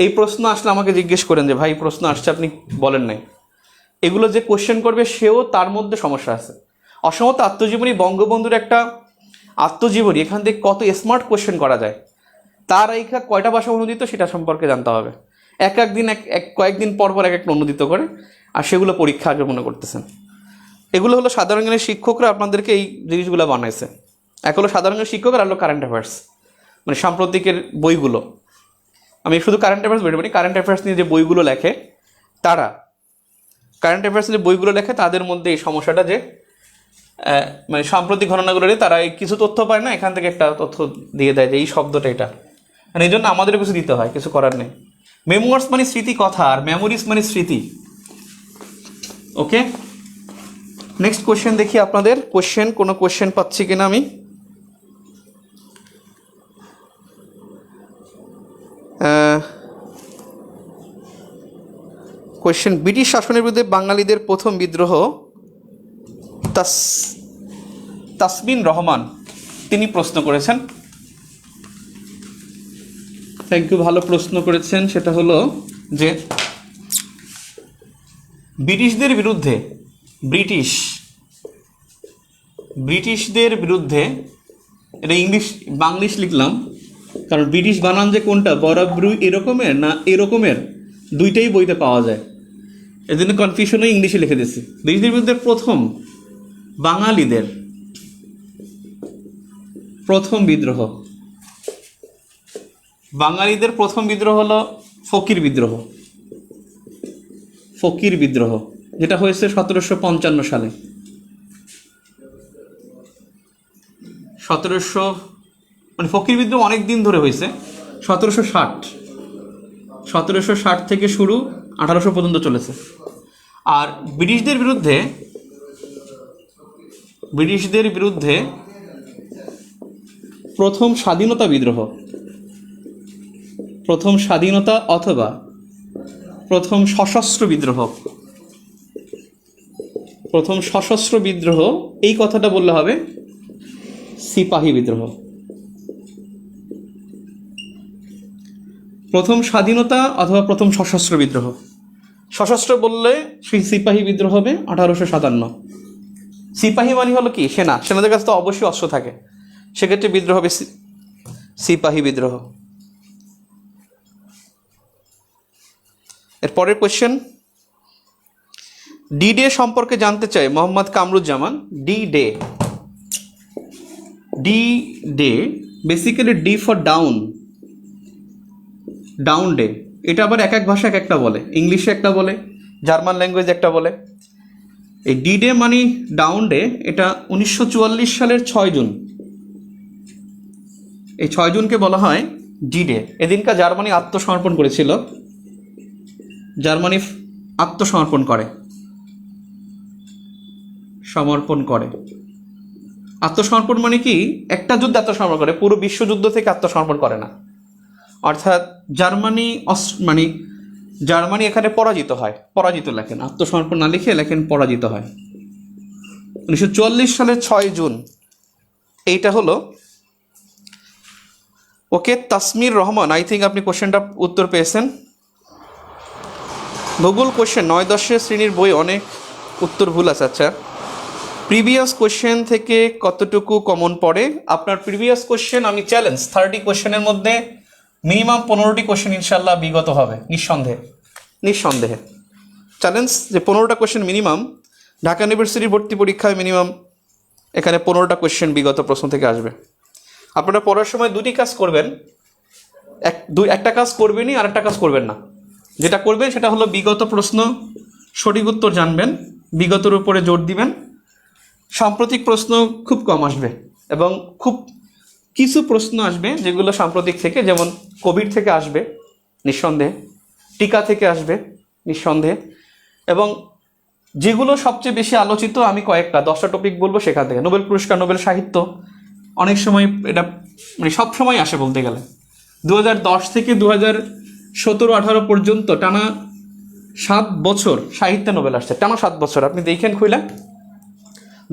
S1: এই প্রশ্ন আসলে আমাকে জিজ্ঞেস করেন যে ভাই প্রশ্ন আসছে আপনি বলেন নাই। এগুলো যে কোশ্চেন করবে সেও তার মধ্যে সমস্যা আছে। অসমাপ্ত আত্মজীবনী বঙ্গবন্ধুর একটা আত্মজীবনী, এখান থেকে কত স্মার্ট কোশ্চেন করা যায়, তার এইখা কয়টা ভাষা অনুদিত সেটা সম্পর্কে জানতে হবে। একদিন কয়েকদিন পর পর এক একটা অনুদিত করে, আর সেগুলো পরীক্ষা আগে মনে করতেছেন। এগুলো হলো সাধারণ জ্ঞানের শিক্ষকরা আপনাদেরকে এই জিনিসগুলো বানাইছে। এক হলো সাধারণ জ্ঞানের শিক্ষক, আর হলো কারেন্ট অ্যাফেয়ার্স, মানে সাম্প্রতিকের বইগুলো। আমি শুধু কারেন্ট অ্যাফেয়ার্স বলতে পারি, কারেন্ট অ্যাফেয়ার্স নিয়ে যে বইগুলো লেখে তারা, কারেন্ট অ্যাফেয়ার্স নিয়ে বইগুলো লেখে তাদের মধ্যে এই সমস্যাটা যে মানে সাম্প্রতিক ঘটনাগুলো নিয়ে তারা কিছু তথ্য পায় না, এখান থেকে একটা তথ্য দিয়ে দেয় যে এই শব্দটা এটা, মানে এই জন্য আমাদেরও কিছু দিতে হয়, কিছু করার নেই। মেমোয়ার্স মানে স্মৃতি কথা, আর মেমোরিজ মানে স্মৃতি। ওকে, নেক্সট কোশ্চেন দেখি আপনাদের। কোনো কোশ্চেন পাচ্ছি কিনা আমি। কোশ্চেন, ব্রিটিশ শাসনের বিরুদ্ধে বাঙালিদের প্রথম বিদ্রোহ, তাসমিন রহমান তিনি প্রশ্ন করেছেন। থ্যাংক ইউ, ভালো প্রশ্ন করেছেন। সেটা হলো যে ব্রিটিশদের বিরুদ্ধে, ব্রিটিশদের বিরুদ্ধে, এটা বাংলিশ লিখলাম কারণ ব্রিটিশ বানান যে কোনটা, বরাবরু এরকমের না এরকমের, দুইটাই বইতে পাওয়া যায়, এই জন্য কনফিউশনে ইংলিশে লিখে দিচ্ছি। ব্রিটিশদের বিরুদ্ধে বাঙালিদের প্রথম বিদ্রোহ, বাঙালিদের প্রথম বিদ্রোহ হলো ফকির বিদ্রোহ, যেটা হয়েছে 1755 সালে। 1700 মানে ফকির বিদ্রোহ অনেক দিন ধরে হয়েছে, 1760 থেকে শুরু, 1800 পর্যন্ত চলেছে। আর ব্রিটিশদের বিরুদ্ধে প্রথম স্বাধীনতা বিদ্রোহ, প্রথম স্বাধীনতা অথবা প্রথম সশস্ত্র বিদ্রোহ, এই কথাটা বললে হবে সিপাহী বিদ্রোহ। প্রথম স্বাধীনতা অথবা প্রথম সশস্ত্র বিদ্রোহ। সশস্ত্র বললে সিপাহী বিদ্রোহ হবে 1857। সিপাহী মানে হলো কি, সেনাদের কাছে তো অবশ্যই অস্ত্র থাকে, সেক্ষেত্রে বিদ্রোহ হবে সিপাহী বিদ্রোহ। এর পরের কোয়েশ্চেন, ডি ডে সম্পর্কে জানতে চাই Mohammad Kamruzzaman. D day basically D for down day. এটা আবার এক এক ভাষা এক একটা বলে, ইংলিশে একটা বলে, জার্মান ল্যাঙ্গুয়েজ একটা বলে। এই ডি ডে মানে ডাউন ডে, এটা 1944 সালের 6 জুন, এই 6 জুনকে বলা হয় ডি ডে। এদিনকার জার্মানি আত্মসমর্পণ করেছিল, জার্মানি আত্মসমর্পণ করে, আত্মসমর্পণ মানে কি, একটা যুদ্ধে আত্মসমর্পণ করে, পুরো বিশ্বযুদ্ধ থেকে আত্মসমর্পণ করে না। অর্থাৎ জার্মানি এখানে পরাজিত লেখেন, আত্মসমর্পণ না লিখে লেখেন পরাজিত হয়। 1944 সালের 6 জুন এইটা হলো। ওকে, তাসমির রহমান, আই থিঙ্ক আপনি কোশ্চেনটা উত্তর পেয়েছেন। ভূগোল কোশ্চেন 9-10 শ্রেণীর বই অনেক উত্তর ভুল আছে। আচ্ছা, প্রিভিয়াস কোশ্চেন থেকে কতটুকু কমন পড়ে? আপনার প্রিভিয়াস কোশ্চেন আমি চ্যালেঞ্জ 30 কোশ্চেনের মধ্যে মিনিমাম 15টি কোশ্চেন ইনশাল্লাহ বিগত হবে, নিঃসন্দেহে চ্যালেঞ্জ যে 15টা কোশ্চেন মিনিমাম। ঢাকা ইউনিভার্সিটির ভর্তি পরীক্ষায় মিনিমাম এখানে 15টা কোশ্চেন বিগত প্রশ্ন থেকে আসবে। আপনারা পড়ার সময় দুটি কাজ করবেন, একটা কাজ করবেনই আর একটা কাজ করবেন না। যেটা করবেন সেটা হলো বিগত প্রশ্ন সঠিক উত্তর জানবেন, বিগতের উপরে জোর দিবেন। সাম্প্রতিক প্রশ্ন খুব কম আসবে এবং খুব কিছু প্রশ্ন আসবে যেগুলো সাম্প্রতিক থেকে, যেমন কোভিড থেকে আসবে নিঃসন্দেহে, টিকা থেকে আসবে নিঃসন্দেহে, এবং যেগুলো সবচেয়ে বেশি আলোচিত আমি কয়েকটা 10টা টপিক বলবো সেখান থেকে। নোবেল পুরস্কার, নোবেল সাহিত্য, অনেক সময় এটা মানে সব সময় আসে বলতে গেলে। 2010 থেকে 2017-18 পর্যন্ত টানা 7 বছর সাহিত্যে নোবেল আসছে, টানা 7 বছর। আপনি দেখেন খুলে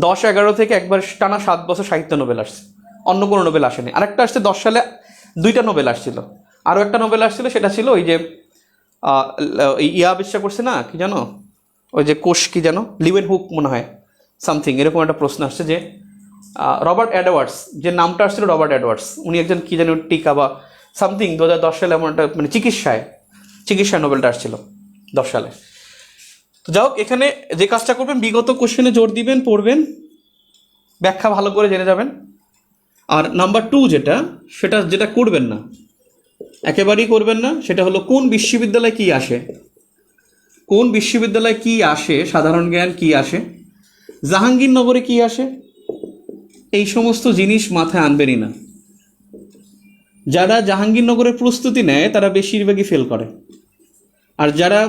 S1: 10-11 থেকে একবার টানা 7 বছর সাহিত্য নোবেল আসছে, অন্য কোনো নোবেল আসেনি। আরেকটা আসছে 10 সালে 2টা নোবেল আসছিল, আরও একটা নোবেল আসছিল, সেটা ছিল ওই যে ইয়া আবিষ্কার করছে না, কি জানো, ওই যে কোষ কি জানো, লিওয়েন হুক মনে হয়, সামথিং এরকম একটা প্রশ্ন আসছে যে রবার্ট এডওয়ার্ডস, যে নামটা আসছিল রবার্ট এডওয়ার্ডস, উনি একজন কি জানো টিকা বা সামথিং 2010 সালে এমন একটা মানে চিকিৎসায় নোবেলটা আসছিল 10 সালে। তো যাই হোক, এখানে যে কাজটা করবেন, বিগত কোশ্চেনে জোর দিবেন, পড়বেন, ব্যাখ্যা ভালো করে জেনে যাবেন। আর নাম্বার 2 যেটা করবেন না, একেবারেই করবেন না, সেটা হলো কোন বিশ্ববিদ্যালয়ে কি আসে, কোন বিশ্ববিদ্যালয়ে কি আসে, সাধারণ জ্ঞান কি আসে, জাহাঙ্গীরনগরে কি আসে, এই সমস্ত জিনিস মাথায় আনবেনই না। যারা জাহাঙ্গীরনগরের প্রস্তুতি নেয় তারা বেশিরভাগই ফেল করে, আর যারা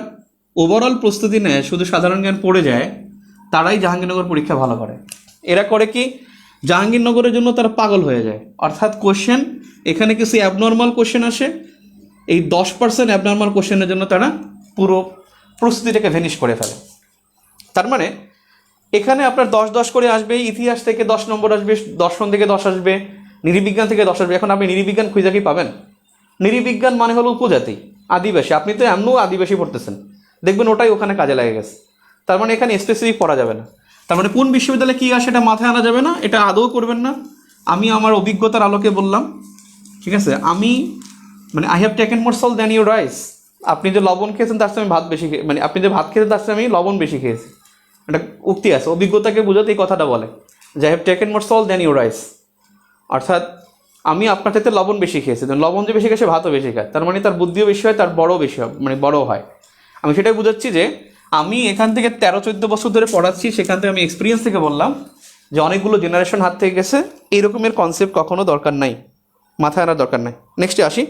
S1: ওভারঅল প্রস্তুতি নেয়, শুধু সাধারণ জ্ঞান পড়ে যায়, তারাই জাহাঙ্গীরনগর পরীক্ষা ভালো করে। এরা করে কি, জাহাঙ্গীরনগরের জন্য তারা পাগল হয়ে যায়। অর্থাৎ কোশ্চেন, এখানে কিছু অ্যাবনর্মাল কোশ্চেন আসে, এই 10% অ্যাবনর্মাল কোশ্চেনের জন্য তারা পুরো প্রস্তুতিটাকে ভ্যানিশ করে ফেলে। তার মানে এখানে আপনার 10-10 করে আসবে, ইতিহাস থেকে 10 নম্বর আসবে, দর্শন থেকে 10 আসবে, নৃবিজ্ঞান থেকে 10 আসবে। এখন আপনি নৃবিজ্ঞান খুঁজে কি পাবেন? নৃবিজ্ঞান মানে হলো উপজাতি, আদিবাসী। আপনি তো এমনও আদিবাসী পড়তেছেন, দেখবেন ওটাই ওখানে কাজে লাগে গেছে। তার মানে এখানে স্পেসিফিক পড়া যাবে না। তার মানে কোন বিশ্ববিদ্যালয়ে কী আসে এটা মাথায় আনা যাবে না, এটা আদৌ করবেন না। আমি আমার অভিজ্ঞতার আলোকে বললাম, ঠিক আছে? আমি মানে I have taken more salt than your rice. আপনি যে লবণ খেয়েছেন তার সাথে আমি ভাত বেশি মানে আপনি যে ভাত খেয়েছেন তার সাথে আমি লবণ বেশি খেয়েছি, একটা উক্তি আছে, অভিজ্ঞতাকে বোঝাতে এই কথাটা বলে যে I have taken more salt than your rice. অর্থাৎ আমি আপনার থেকে লবণ বেশি খেয়েছি, লবণ যে বেশি খায় সে ভাতও বেশি খায়, তার মানে তার বুদ্ধিও বেশি হয়, তার বড়ও বেশি হয়, মানে বড়ও হয়। আমি সেটাই বুঝাচ্ছি যে আমি এখান থেকে 13-14 বছর ধরে পড়াচ্ছি, সেখান থেকে আমি এক্সপিরিয়েন্স থেকে বললাম যে অনেকগুলো জেনারেশন হাত থেকে গেছে, এইরকমের কনসেপ্ট কখনো দরকার নাই, মাথায় আনার দরকার নাই। নেক্সটে আসি,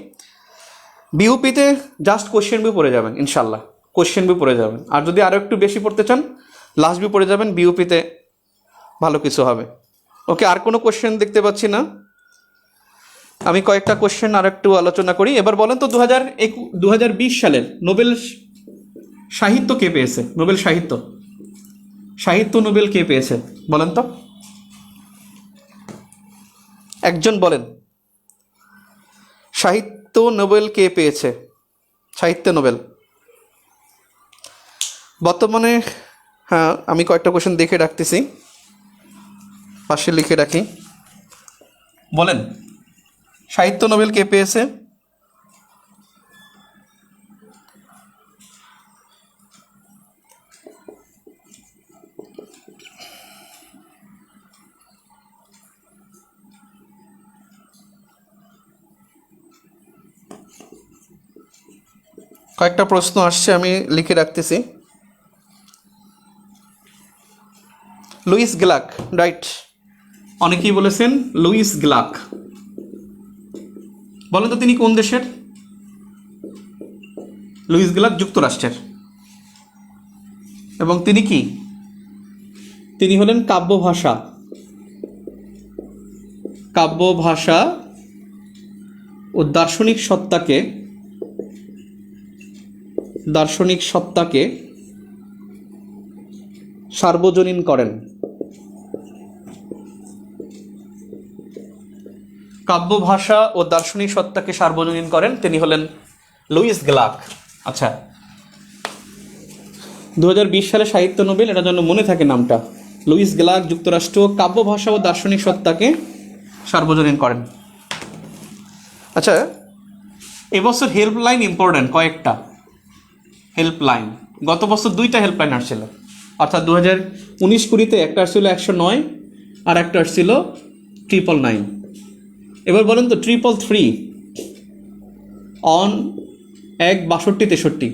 S1: বিউপিতে জাস্ট কোশ্চেন বই পড়ে যাবেন, ইনশাল্লাহ কোশ্চেন বই পড়ে যাবেন। আর যদি আরও একটু বেশি পড়তে চান, লাস্ট বই পড়ে যাবেন, বিউপিতে ভালো কিছু হবে। ওকে, আর কোনো কোশ্চেন দেখতে পাচ্ছি না। আমি কয়েকটা কোশ্চেন আর একটু আলোচনা করি। এবার বলেন তো 2020 সালের নোবেল সাহিত্য কে পেয়েছে? নোবেল সাহিত্য নোবেল কে পেয়েছে বলেন তো, একজন বলেন, সাহিত্য নোবেল কে পেয়েছে? সাহিত্য নোবেল বর্তমানে, হ্যাঁ আমি কয়েকটা কোশ্চেন দেখে রাখতেছি, পাশে লিখে রাখি। বলেন সাহিত্য নোবেল কে পেয়েছে? কয়েকটা প্রশ্ন আসছে, আমি লিখে রাখতেছি। লুইস গ্লাক, রাইট, অনেকেই বলেছেন লুইস গ্লাক। বলেন তো তিনি কোন দেশের? লুইস গ্লাক যুক্তরাষ্ট্রের। এবং তিনি কি, তিনি হলেন কাব্যভাষা ও দার্শনিক সত্তাকে সার্বজনীন করেন। কাব্যভাষা ও দার্শনিক সত্তাকে সার্বজনীন করেন, তিনি হলেন লুইস গ্লাক। আচ্ছা, 2020 সালে সাহিত্য নোবেল, এটার জন্য মনে থাকে নামটা, লুইস গ্লাক, যুক্তরাষ্ট্র, কাব্যভাষা ও দার্শনিক সত্তাকে সার্বজনীন করেন। আচ্ছা, এবছর হেল্পলাইন ইম্পর্টেন্ট, কয়েকটা হেল্পলাইন, গত বছর 2টা হেল্পলাইন আসছিল, অর্থাৎ 2019-20 একটা আসছিল 109 আর একটা আসছিল 999। এবার বলেন তো 333 অন 1 62 63,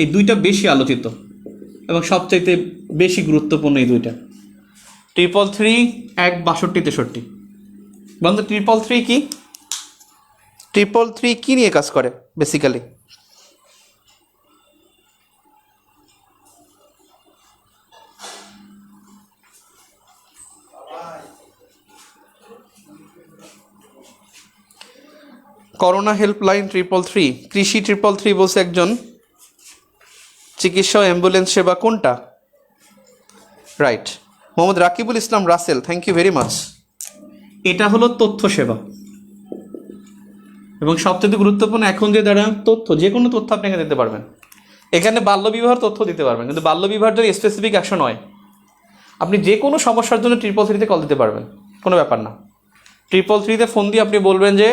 S1: এই 2টা বেশি আলোচিত, এবং সবচাইতে বেশি গুরুত্বপূর্ণ এই দুইটা। 333 1 62 63 বন্ধু, 333 কি? 333 কি নিয়ে কাজ করে বেসিক্যালি? করোনা হেল্পলাইন 333, কৃষি 333 বলছে একজন, চিকিৎসা অ্যাম্বুলেন্স সেবা কোনটা? Right, Mohammad Rakibul Islam Rasel, thank you very much. এটা হলো তথ্য সেবা, এবং সবচেয়ে গুরুত্বপূর্ণ এখন যে দ্বারা তথ্য, যে কোনো তথ্য আপনি এখানে দিতে পারবেন। এখানে বাল্যবিবাহের তথ্য দিতে পারবেন, কিন্তু বাল্যবিবাহের জন্য স্পেসিফিক অ্যাকশন হয়। আপনি যে কোনো সমস্যার জন্য 333-তে কল দিতে পারবেন, কোনো ব্যাপার না। 333-তে ফোন দিয়ে আপনি বলবেন যে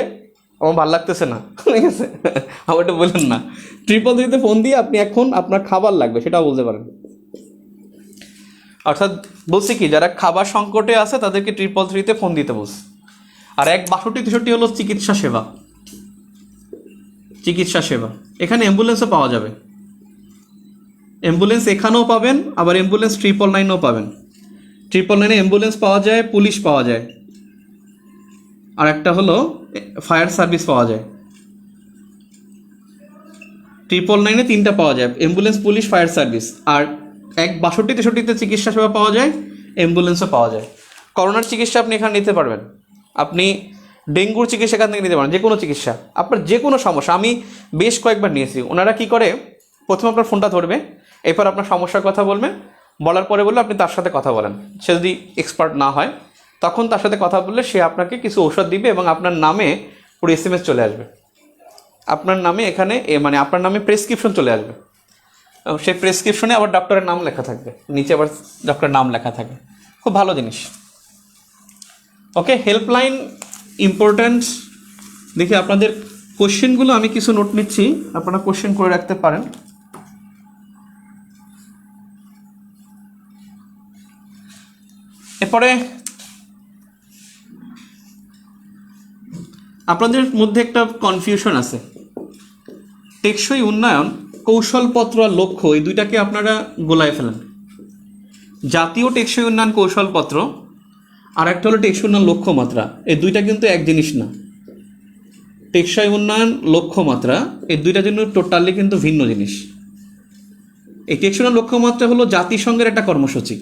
S1: আমার ভালো লাগতেছে না, ঠিক আছে, আমার এটা বললেন না। 333-তে ফোন দিয়ে আপনি এখন আপনার খাবার লাগবে সেটাও বলতে পারেন। অর্থাৎ বলছি কি, যারা খাবার সংকটে আছে তাদেরকে 333-তে ফোন দিতে বলছে। আর 1 62 63 হলো চিকিৎসা সেবা। চিকিৎসা সেবা এখানে অ্যাম্বুলেন্সও পাওয়া যাবে, অ্যাম্বুলেন্স এখানেও পাবেন, আবার অ্যাম্বুলেন্স 999-ও পাবেন। 999-এ অ্যাম্বুলেন্স পাওয়া যায়, পুলিশ পাওয়া যায়, আর একটা হলো ফায়ার সার্ভিস পাওয়া যায়। 999-এ 3টা পাওয়া যায়, অ্যাম্বুলেন্স, পুলিশ, ফায়ার সার্ভিস। আর 1 62 63-তে চিকিৎসা সেবা পাওয়া যায়, অ্যাম্বুলেন্সও পাওয়া যায়। করোনার চিকিৎসা আপনি এখানে নিতে পারবেন, আপনি ডেঙ্গুর চিকিৎসা এখান থেকে নিতে পারেন, যে কোনো চিকিৎসা, আপনার যে কোনো সমস্যা। আমি বেশ কয়েকবার নিয়েছি। ওনারা কি করে, প্রথমে আপনার ফোনটা ধরবে, এরপর আপনার সমস্যার কথা বলবেন, বলার পরে বললে আপনি তার সাথে কথা বলেন। সে যদি এক্সপার্ট না হয় তখন তার সাথে কথা বললে সে আপনাকে কিছু ঔষধ দিবে, এবং আপনার নামে পুরো SMS চলে আসবে। আপনার নামে এখানে মানে আপনার নামে প্রেসক্রিপশন চলে আসবে, এবং সেই প্রেসক্রিপশনে আবার ডক্টরের নাম লেখা থাকবে, নিচে আবার ডক্টরের নাম লেখা থাকে। খুব ভালো জিনিস। ওকে, হেল্পলাইন ইম্পর্ট্যান্ট। দেখি আপনাদের কোশ্চেনগুলো আমি কিছু নোট নিচ্ছি, আপনারা কোশ্চেন করে রাখতে পারেন। এরপরে আপনাদের মধ্যে একটা কনফিউশন আছে, টেকসই উন্নয়ন কৌশলপত্র আর লক্ষ্য, এই দুইটাকে আপনারা গোলায় ফেলেন। জাতীয় টেকসই উন্নয়ন কৌশলপত্র আর একটা হলো টেকসই উন্নয়ন লক্ষ্যমাত্রা, এই দুইটা কিন্তু এক জিনিস না। টেকসই উন্নয়ন লক্ষ্যমাত্রা এই দুইটা জন্য টোটালি কিন্তু ভিন্ন জিনিস। এই টেকসই উন্নয়ন লক্ষ্যমাত্রা হলো জাতিসংঘের একটা কর্মসূচি,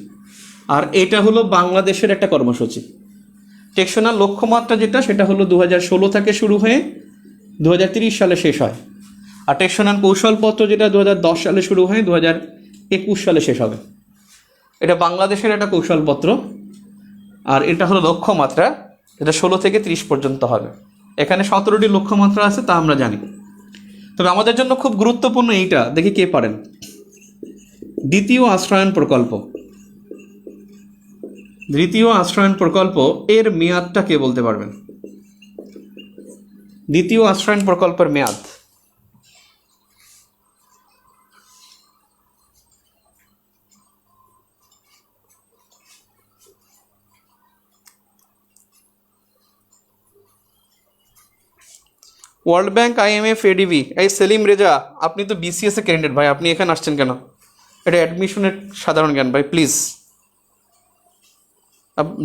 S1: আর এটা হলো বাংলাদেশের একটা কর্মসূচি। টেকসই উন্নয়ন লক্ষ্যমাত্রা যেটা, সেটা হলো 2016 থেকে শুরু হয়ে 2030 সালে শেষ হয়। আর টেকসই উন্নয়ন কৌশলপত্র যেটা 2010 সালে শুরু হয়ে 2021 সালে শেষ হবে। এটা বাংলাদেশের একটা কৌশলপত্র, আর এটা হলো লক্ষ্যমাত্রা, যেটা 16 থেকে 30 পর্যন্ত হবে। এখানে 17টি লক্ষ্যমাত্রা আছে, তা আমরা জানি। তবে আমাদের জন্য খুব গুরুত্বপূর্ণ এইটা, দেখি কে পারেন। দ্বিতীয় আশ্রয়ণ প্রকল্প, দ্বিতীয় আশ্রয়ণ প্রকল্প এর মেয়াদটা কে বলতে পারবেন? দ্বিতীয় আশ্রয়ণ প্রকল্পের মেয়াদ। World bank, IMF, ADB। এই সেলিম রেজা, আপনি তো BCS এ ক্যান্ডিডেট ভাই, আপনি এখানে আসছেন কেন? এটা অ্যাডমিশনের সাধারণ জ্ঞান ভাই, প্লিজ।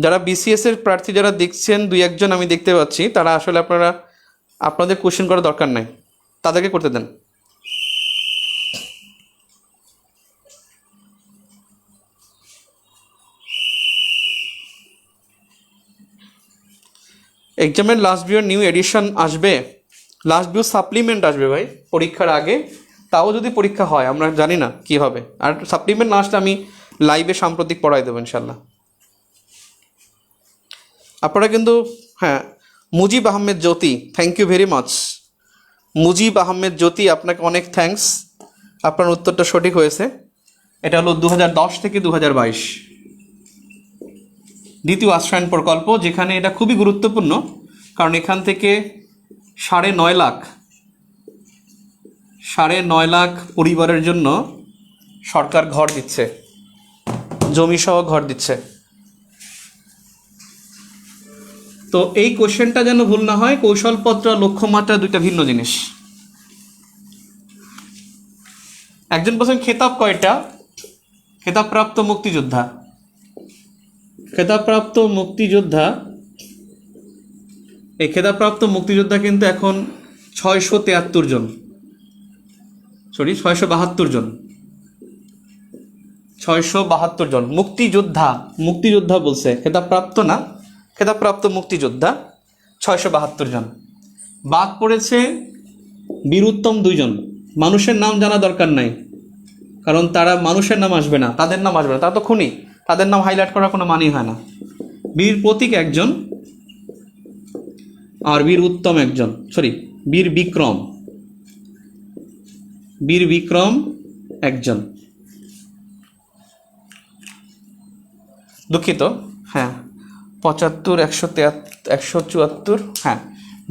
S1: যারা BCS এর প্রার্থী যারা দেখছেন, 2-1 জন আমি দেখতে পাচ্ছি, তারা আসলে আপনাদের কোশ্চেন করার দরকার নাই, তাদেরকে করতে দেন। এক্সামের লাস্ট ভিউর নিউ এডিশন আসবে, লাস্ট ভিউ সাপ্লিমেন্ট আসবে ভাই পরীক্ষার আগে। তাও যদি পরীক্ষা হয়, আমরা জানি না কী হবে। আর সাপ্লিমেন্ট না আসলে আমি লাইভে সাম্প্রতিক পড়াই দেবো ইনশাল্লাহ। আপনারা কিন্তু, হ্যাঁ, Mujib Ahmed Jyoti, thank you very much. Mujib Ahmed Jyoti, আপনাকে অনেক থ্যাঙ্কস, আপনার উত্তরটা সঠিক হয়েছে। এটা হলো 2010 থেকে 2022 দ্বিতীয় আশ্রয়ণ প্রকল্প, যেখানে এটা খুবই গুরুত্বপূর্ণ, কারণ এখান থেকে 9.5 লাখ পরিবারের জন্য সরকার ঘর দিচ্ছে, জমিসহ ঘর দিচ্ছে। তো এই কোশ্চেনটা যেন ভুল না হয়, কৌশলপত্র আর লক্ষ্যমাত্রা দুইটা ভিন্ন জিনিস। একজন বলছেন খেতাব কয়টা? খেতাবপ্রাপ্ত মুক্তিযোদ্ধা, খেতাবপ্রাপ্ত মুক্তিযোদ্ধা, এই খেতাবপ্রাপ্ত মুক্তিযোদ্ধা কিন্তু এখন 673 জন, সরি 672 জন, 672 জন মুক্তিযোদ্ধা, মুক্তিযোদ্ধা বলছে, খেতাবপ্রাপ্ত না, খেতাবপ্রাপ্ত মুক্তিযোদ্ধা 672 জন। বাদ পড়েছে বীরুত্তম 2 জন, মানুষের নাম জানা দরকার নাই, কারণ তারা মানুষের নাম আসবে না, তাদের নাম আসবে না, তারা তো খুনি, তাদের নাম হাইলাইট করার কোনো মানেই হয় না। বীর প্রতীক 1 জন, আর বীর উত্তম 1 জন, সরি বীর বিক্রম, বীর বিক্রম 1 জন, দুঃখিত, হ্যাঁ 75, 173, 174, হ্যাঁ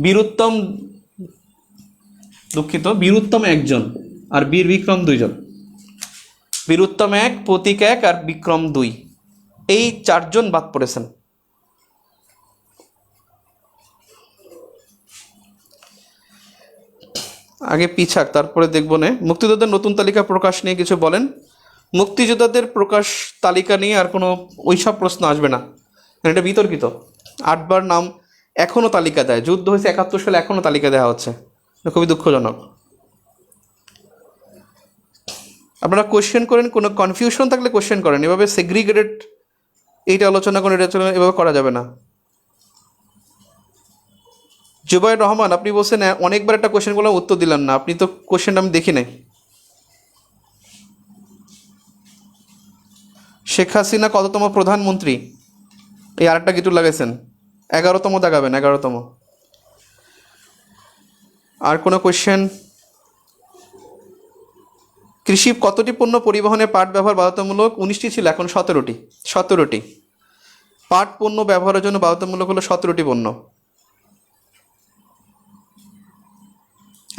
S1: বীরুত্তম, দুঃখিত বীরুত্তম 1 জন আর বীর বিক্রম 2 জন, বীরুত্তম 1, প্রতীক 1 আর বিক্রম 2, এই 4 জন বাদ পড়েছেন। আগে পিছাক, তারপরে দেখবো না। মুক্তিযোদ্ধাদের নতুন তালিকা প্রকাশ নিয়ে কিছু বলেন। মুক্তিযোদ্ধাদের প্রকাশ তালিকা নিয়ে আর কোনো ওইসব প্রশ্ন আসবে না, এটা বিতর্কিত। 8 বার নাম এখনও তালিকা দেয়, যুদ্ধ হয়েছে 71 সালে, এখনও তালিকা দেওয়া হচ্ছে, খুবই দুঃখজনক। আপনারা কোয়েশ্চেন করেন, কোনো কনফিউশন থাকলে কোয়েশ্চেন করেন, এভাবে সেগ্রিগেটেড এইটা আলোচনা করেন, এটা এভাবে করা যাবে না। জুবাইর রহমান, আপনি বলছেন অনেকবার একটা কোয়েশ্চেন করলাম উত্তর দিলেন না, আপনি তো কোয়েশ্চেনটা আমি দেখি নাই। শেখ হাসিনা কততম প্রধানমন্ত্রী? এই আরেকটা কিছু লাগাইছেন, 11তম দেখাবেন, 11তম। আর কোনো কোয়েশ্চেন? কৃষি কতটি পণ্য পরিবহনে পাট ব্যবহার বাধ্যতামূলক? 19টি ছিল, এখন 17টি। 17টি পাট পণ্য ব্যবহারের জন্য বাধ্যতামূলক হলো 17টি পণ্য,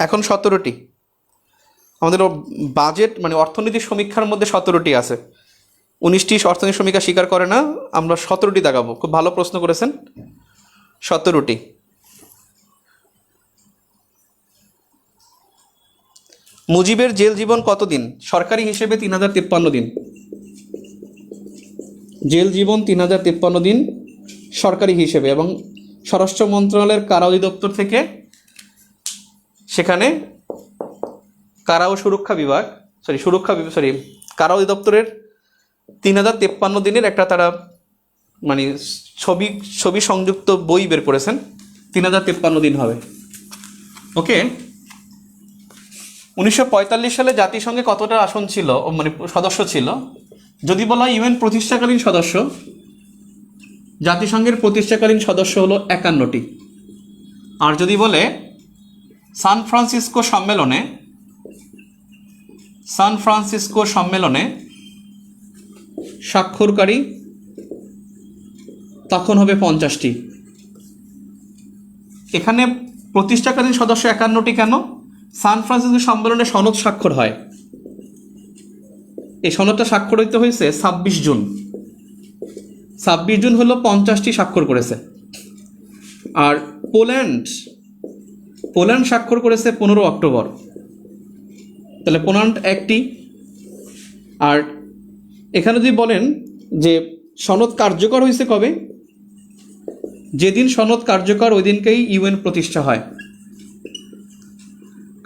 S1: এখন 17টি। আমাদের বাজেট মানে অর্থনৈতিক সমীক্ষার মধ্যে 17টি আছে, 19টি অর্থনৈতিক সমীক্ষা স্বীকার করে না, আমরা 17টি দেখাবো। খুব ভালো প্রশ্ন করেছেন, 17টি। মুজিবের জেল জীবন কতদিন? সরকারি হিসেবে 3053 দিন, জেল জীবন 3053 দিন সরকারি হিসেবে, এবং স্বরাষ্ট্র মন্ত্রণালয়ের কারা অধিদপ্তর থেকে সেখানে কারা ও সুরক্ষা বিভাগ, কারা অধিদপ্তরের 3053 দিনের একটা তারা মানে ছবি সংযুক্ত বই বের করেছেন, 3053 দিন হবে। ওকে, 1945 সালে জাতিসংঘে কতটা আসন ছিল, মানে সদস্য ছিল? যদি বলা হয় ইউএন প্রতিষ্ঠাকালীন সদস্য, জাতিসংঘের প্রতিষ্ঠাকালীন সদস্য হলো 51টি। আর যদি বলে সান ফ্রান্সিসকো সম্মেলনে স্বাক্ষরকারী তখন হবে 50টি। এখানে প্রতিষ্ঠাকালীন সদস্য 51টি কেন? সান ফ্রান্সিসকো সম্মেলনে সনদ স্বাক্ষর হয়, এই সনদটা স্বাক্ষরিত হয়েছে 26 জুন। 26 জুন হলো 50টি স্বাক্ষর করেছে। আর পোল্যান্ড স্বাক্ষর করেছে 15 অক্টোবর, তাহলে পোল্যান্ড একটি। আর এখানে যদি বলেন যে সনদ কার্যকর হয়েছে কবে, যেদিন সনদ কার্যকর ওই দিনকেই ইউএন প্রতিষ্ঠা হয়।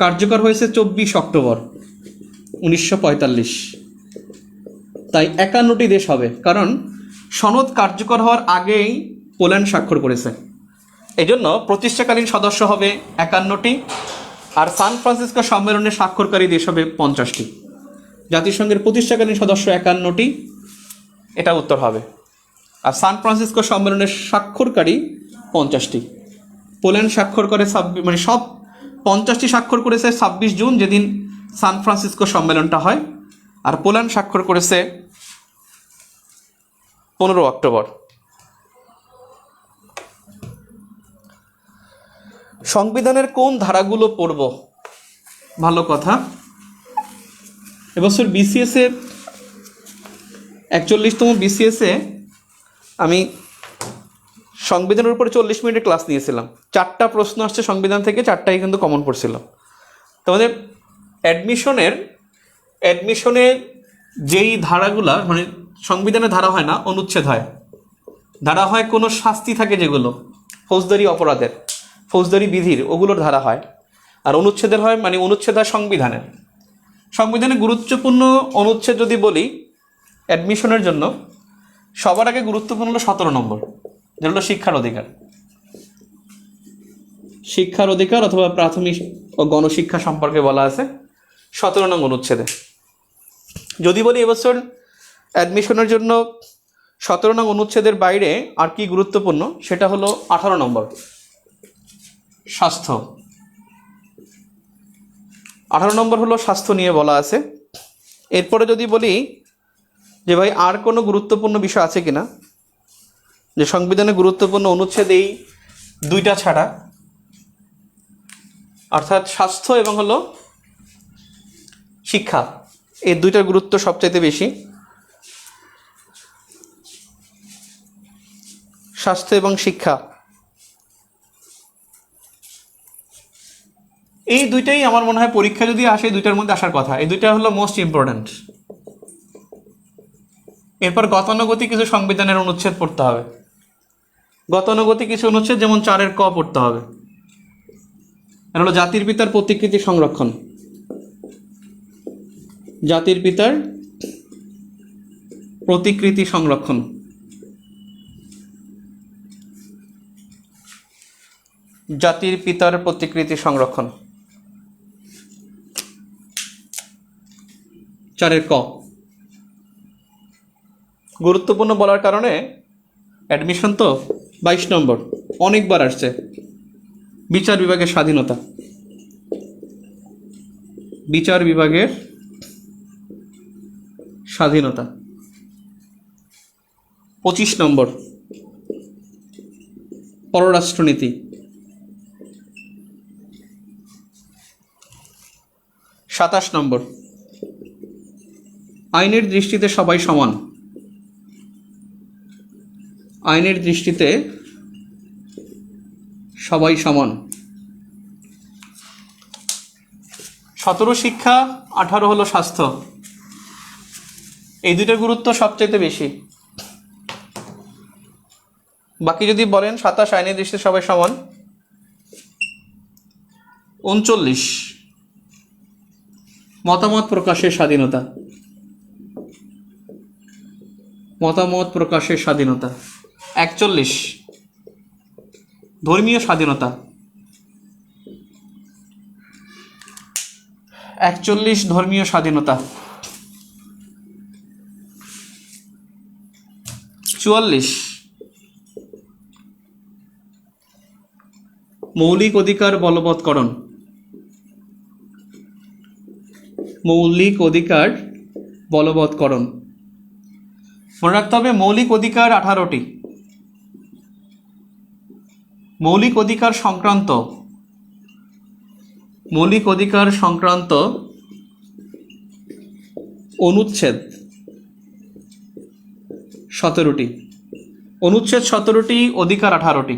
S1: কার্যকর হয়েছে 24 অক্টোবর 1945। তাই 51টি দেশ হবে, কারণ সনদ কার্যকর হওয়ার আগেই পোল্যান্ড স্বাক্ষর করেছে। এই জন্য প্রতিষ্ঠাকালীন সদস্য হবে 51টি, আর সান ফ্রান্সিসকো সম্মেলনে স্বাক্ষরকারী দেশ হবে 50টি। জাতিসংঘের প্রতিষ্ঠাকালীন সদস্য 51টি, এটা উত্তর হবে। আর সান ফ্রান্সিসকো সম্মেলনের স্বাক্ষরকারী 50টি। পোল্যান্ড স্বাক্ষর করে মানে সব 50টি স্বাক্ষর করেছে 26 জুন, যেদিন সান ফ্রান্সিসকো সম্মেলনটা হয়। আর পোল্যান্ড স্বাক্ষর করেছে 15 অক্টোবর। সংবিধানের কোন ধারাগুলো পড়ব? ভালো কথা। এবছর বিসিএসে 41তম বিসিএসে আমি সংবিধানের উপরে 40 মিনিটের ক্লাস নিয়েছিলাম। 4টা প্রশ্ন আসছে সংবিধান থেকে, 4টাই কিন্তু কমন পড়ছিল। তোমাদের অ্যাডমিশনে যেই ধারাগুলা মানে সংবিধানে ধারা হয় না, অনুচ্ছেদ হয়। ধারা হয় কোনো শাস্তি থাকে যেগুলো ফৌজদারি অপরাধের, ফৌজদারি বিধির, ওগুলোর ধারা হয়। আর অনুচ্ছেদের হয় মানে অনুচ্ছেদ হয় সংবিধানের। সংবিধানে গুরুত্বপূর্ণ অনুচ্ছেদ যদি বলি অ্যাডমিশনের জন্য, সবার আগে গুরুত্বপূর্ণ হলো 17 নম্বর, যেটা হলো শিক্ষার অধিকার। শিক্ষার অধিকার অথবা প্রাথমিক ও গণশিক্ষা সম্পর্কে বলা আছে 17 নং অনুচ্ছেদে। যদি বলি এবছর অ্যাডমিশনের জন্য 17 নং অনুচ্ছেদের বাইরে আর কি গুরুত্বপূর্ণ, সেটা হলো 18 নম্বর স্বাস্থ্য। 18 নম্বর হলো স্বাস্থ্য নিয়ে বলা আছে। এরপরে যদি বলি যে ভাই আর কোনো গুরুত্বপূর্ণ বিষয় আছে কিনা, যে সংবিধানে গুরুত্বপূর্ণ অনুচ্ছেদ এই দুইটা ছাড়া, অর্থাৎ স্বাস্থ্য এবং হলো শিক্ষা, এই দুইটার গুরুত্ব সবচাইতে বেশি। স্বাস্থ্য এবং শিক্ষা এই দুইটাই আমার মনে হয় পরীক্ষা যদি আসে দুইটার মধ্যে আসার কথা, এই দুইটা হলো মোস্ট ইম্পর্ট্যান্ট। এরপর গতানুগতিক কিছু সংবিধানের অনুচ্ছেদ পড়তে হবে। গতানুগতিক কিছু অনুচ্ছেদ যেমন 4 ক পড়তে হবে। এটা হলো জাতির পিতার প্রতিকৃতি সংরক্ষণ। জাতির পিতার প্রতিকৃতি সংরক্ষণ। জাতির পিতার প্রতিকৃতি সংরক্ষণ 4 ক গুরুত্বপূর্ণ বলার কারণে অ্যাডমিশন তো 22 নম্বর অনেকবার আসছে। বিচার বিভাগের স্বাধীনতা, বিচার বিভাগের স্বাধীনতা 25 নম্বর পররাষ্ট্রনীতি, 27 নম্বর আইনের দৃষ্টিতে সবাই সমান। আইনের দৃষ্টিতে সবাই সমান। 17 শিক্ষা, 18 হলো স্বাস্থ্য। এই দুইটার গুরুত্ব সবচেয়ে বেশি। বাকি যদি বলেন 27 আইনের দৃষ্টিতে সবাই সমান। 39 মতামত প্রকাশের স্বাধীনতা। মতামত প্রকাশের স্বাধীনতা। 41 ধর্মীয় স্বাধীনতা। 41 ধর্মীয় স্বাধীনতা। 44 মৌলিক অধিকার বলবৎকরণ। মৌলিক অধিকার বলবৎকরণ। মনে রাখতে হবে মৌলিক অধিকার 18টি। মৌলিক অধিকার সংক্রান্ত অনুচ্ছেদ 17টি। অনুচ্ছেদ 17টি, অধিকার 18টি।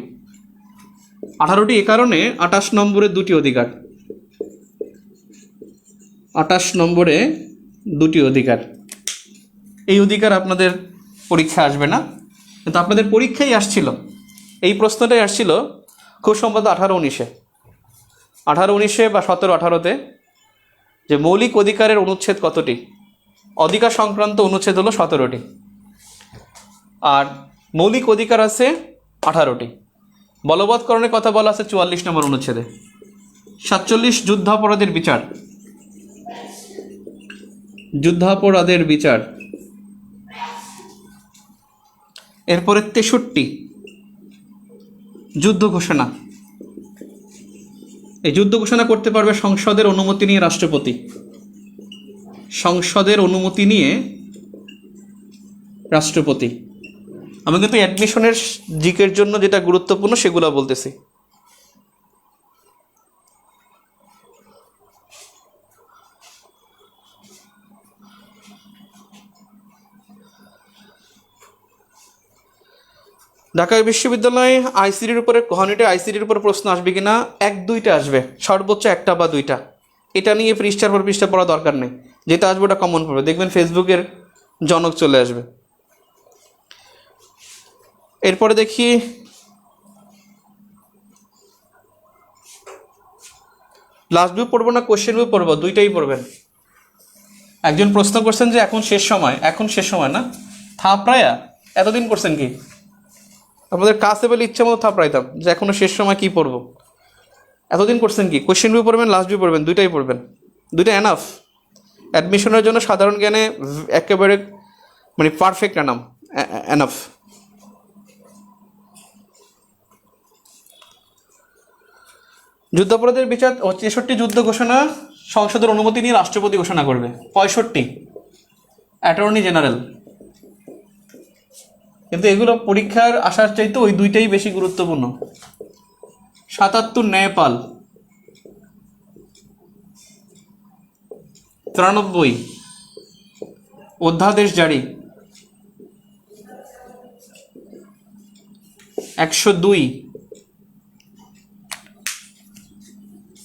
S1: 18টি এ কারণে 28 নম্বরে 2টি অধিকার। 28 নম্বরে 2টি অধিকার। এই অধিকার আপনাদের পরীক্ষা আসবে না, কিন্তু আপনাদের পরীক্ষায় আসছিল, এই প্রশ্নটাই আসছিল খুব সম্ভবত 18-19-এ, 18-19-এ বা 17-18-তে, যে মৌলিক অধিকারের অনুচ্ছেদ কতটি। অধিকার সংক্রান্ত অনুচ্ছেদ হলো 17টি, আর মৌলিক অধিকার আছে 18টি। বলবৎকরণের কথা বলা আছে 44 নম্বর অনুচ্ছেদে। 47 যুদ্ধাপরাধের বিচার। যুদ্ধাপরাধের বিচার। এরপরে 63 যুদ্ধ ঘোষণা। এই যুদ্ধ ঘোষণা করতে পারবে সংসদের অনুমতি নিয়ে রাষ্ট্রপতি। সংসদের অনুমতি নিয়ে রাষ্ট্রপতি। আমি কিন্তু অ্যাডমিশনের জিকের জন্য যেটা গুরুত্বপূর্ণ সেগুলো বলতেছি। ঢাকা বিশ্ববিদ্যালয়ে আইসিটির উপরে ঘনিটে আইসিটির উপরে প্রশ্ন আসবে কিনা, 1-2টা আসবে, সর্বোচ্চ 1টা বা 2টা। এটা নিয়ে পৃষ্ঠার পর পৃষ্ঠা পড়া দরকার নেই। যেটা আসবে ওটা কমন পড়বে, দেখবেন ফেসবুকের জনক চলে আসবে। এরপরে দেখি লাস্ট ভিউ পড়বো না কোশ্চেন ভিউ পড়বো, দুইটাই পড়বেন। একজন প্রশ্ন করছেন যে এখন শেষ সময় না, থাপড়ায়া এতদিন করছেন কি? আপনাদের কাছে বলে ইচ্ছা মতো থাপড়াইতাম যে এখনো শেষ সময় কি পড়বো, এতদিন করছেন কি? কোশ্চেন ভিউ পড়বেন, লাস্ট ভিউ পড়বেন, দুইটাই পড়বেন, দুইটা এনাফ। অ্যাডমিশনের জন্য সাধারণ জ্ঞানে একেবারে মানে পারফেক্ট এনাফ। যুদ্ধাপরাধের বিচার 63 যুদ্ধ ঘোষণা সংসদের অনুমতি নিয়ে রাষ্ট্রপতি ঘোষণা করবে। 65 অ্যাটর্নি জেনারেল। কিন্তু এগুলো পরীক্ষার আসার চাইতে ওই দুইটাই বেশি গুরুত্বপূর্ণ। 77 ন্যায়পাল। 93 অধ্যাদেশ জারি। 102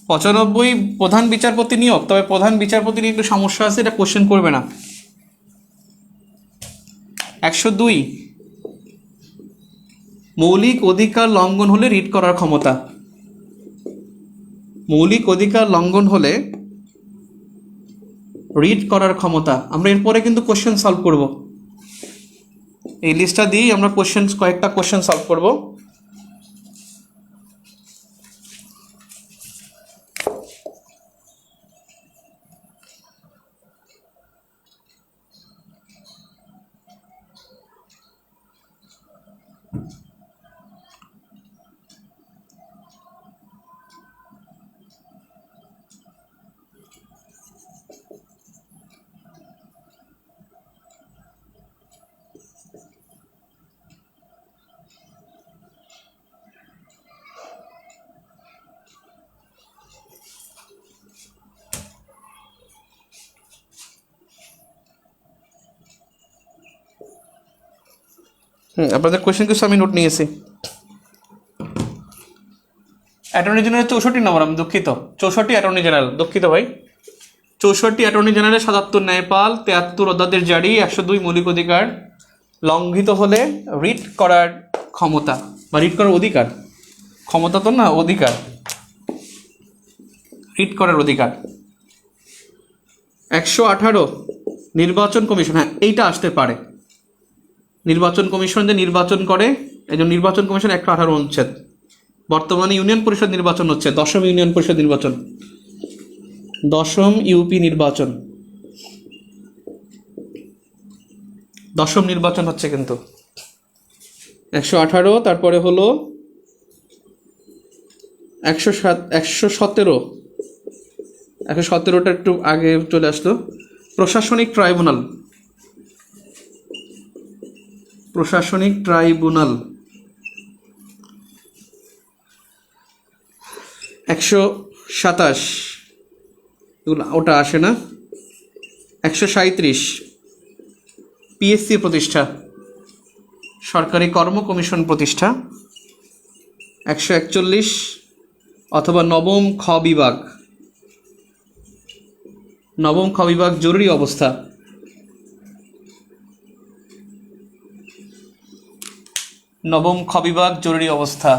S1: 95 প্রধান বিচারপতি নিয়োগ, তবে প্রধান বিচারপতি নিয়ে একটু সমস্যা আছে, এটা কোশ্চেন করবে না। 102 মৌলিক অধিকার লঙ্ঘন হলে রিট করার ক্ষমতা। মৌলিক অধিকার লঙ্ঘন হলে রিট করার ক্ষমতা। আমরা এরপরে কিন্তু কোশ্চেন সলভ করব, এই লিস্টটা দিয়েই আমরা কয়েকটা কোশ্চেন সলভ করব। আপনাদের কোয়েশ্চেন কিছু আমি নোট নিয়েছি। অ্যাটর্নি জেনারেল 64 নম্বর, আমি দুঃখিত, 64 অ্যাটর্নি জেনারেল, দুঃখিত ভাই। 64 অ্যাটর্নি জেনারেল, 77 ন্যায়পাল, 73 অধ্যাদেশ জারি, 102 মৌলিক অধিকার লঙ্ঘিত হলে রিট করার ক্ষমতা বা রিট করার অধিকার, ক্ষমতা তো না, অধিকার, রিট করার অধিকার। 118 নির্বাচন কমিশন, হ্যাঁ এইটা আসতে পারে। নির্বাচন কমিশন যে নির্বাচন করে, এই জন্য নির্বাচন কমিশন 118 অনুচ্ছেদ। বর্তমানে ইউনিয়ন পরিষদ নির্বাচন হচ্ছে, 10ম ইউনিয়ন পরিষদ নির্বাচন, 10ম ইউপি নির্বাচন, 10ম নির্বাচন হচ্ছে কিন্তু। 118, তারপরে হলো 117, 117টা একটু আগে চলে আসলো। প্রশাসনিক ট্রাইব্যুনাল, প্রশাসনিক ট্রাইব্যুনাল 127, ওটা আসে না। 137 পিএসসি প্রতিষ্ঠা, সরকারি কর্ম কমিশন প্রতিষ্ঠা। 141 অথবা নবম খ বিভাগ, নবম খ বিভাগ জরুরি অবস্থা। নবম খ বিভাগ জরুরি অবস্থা।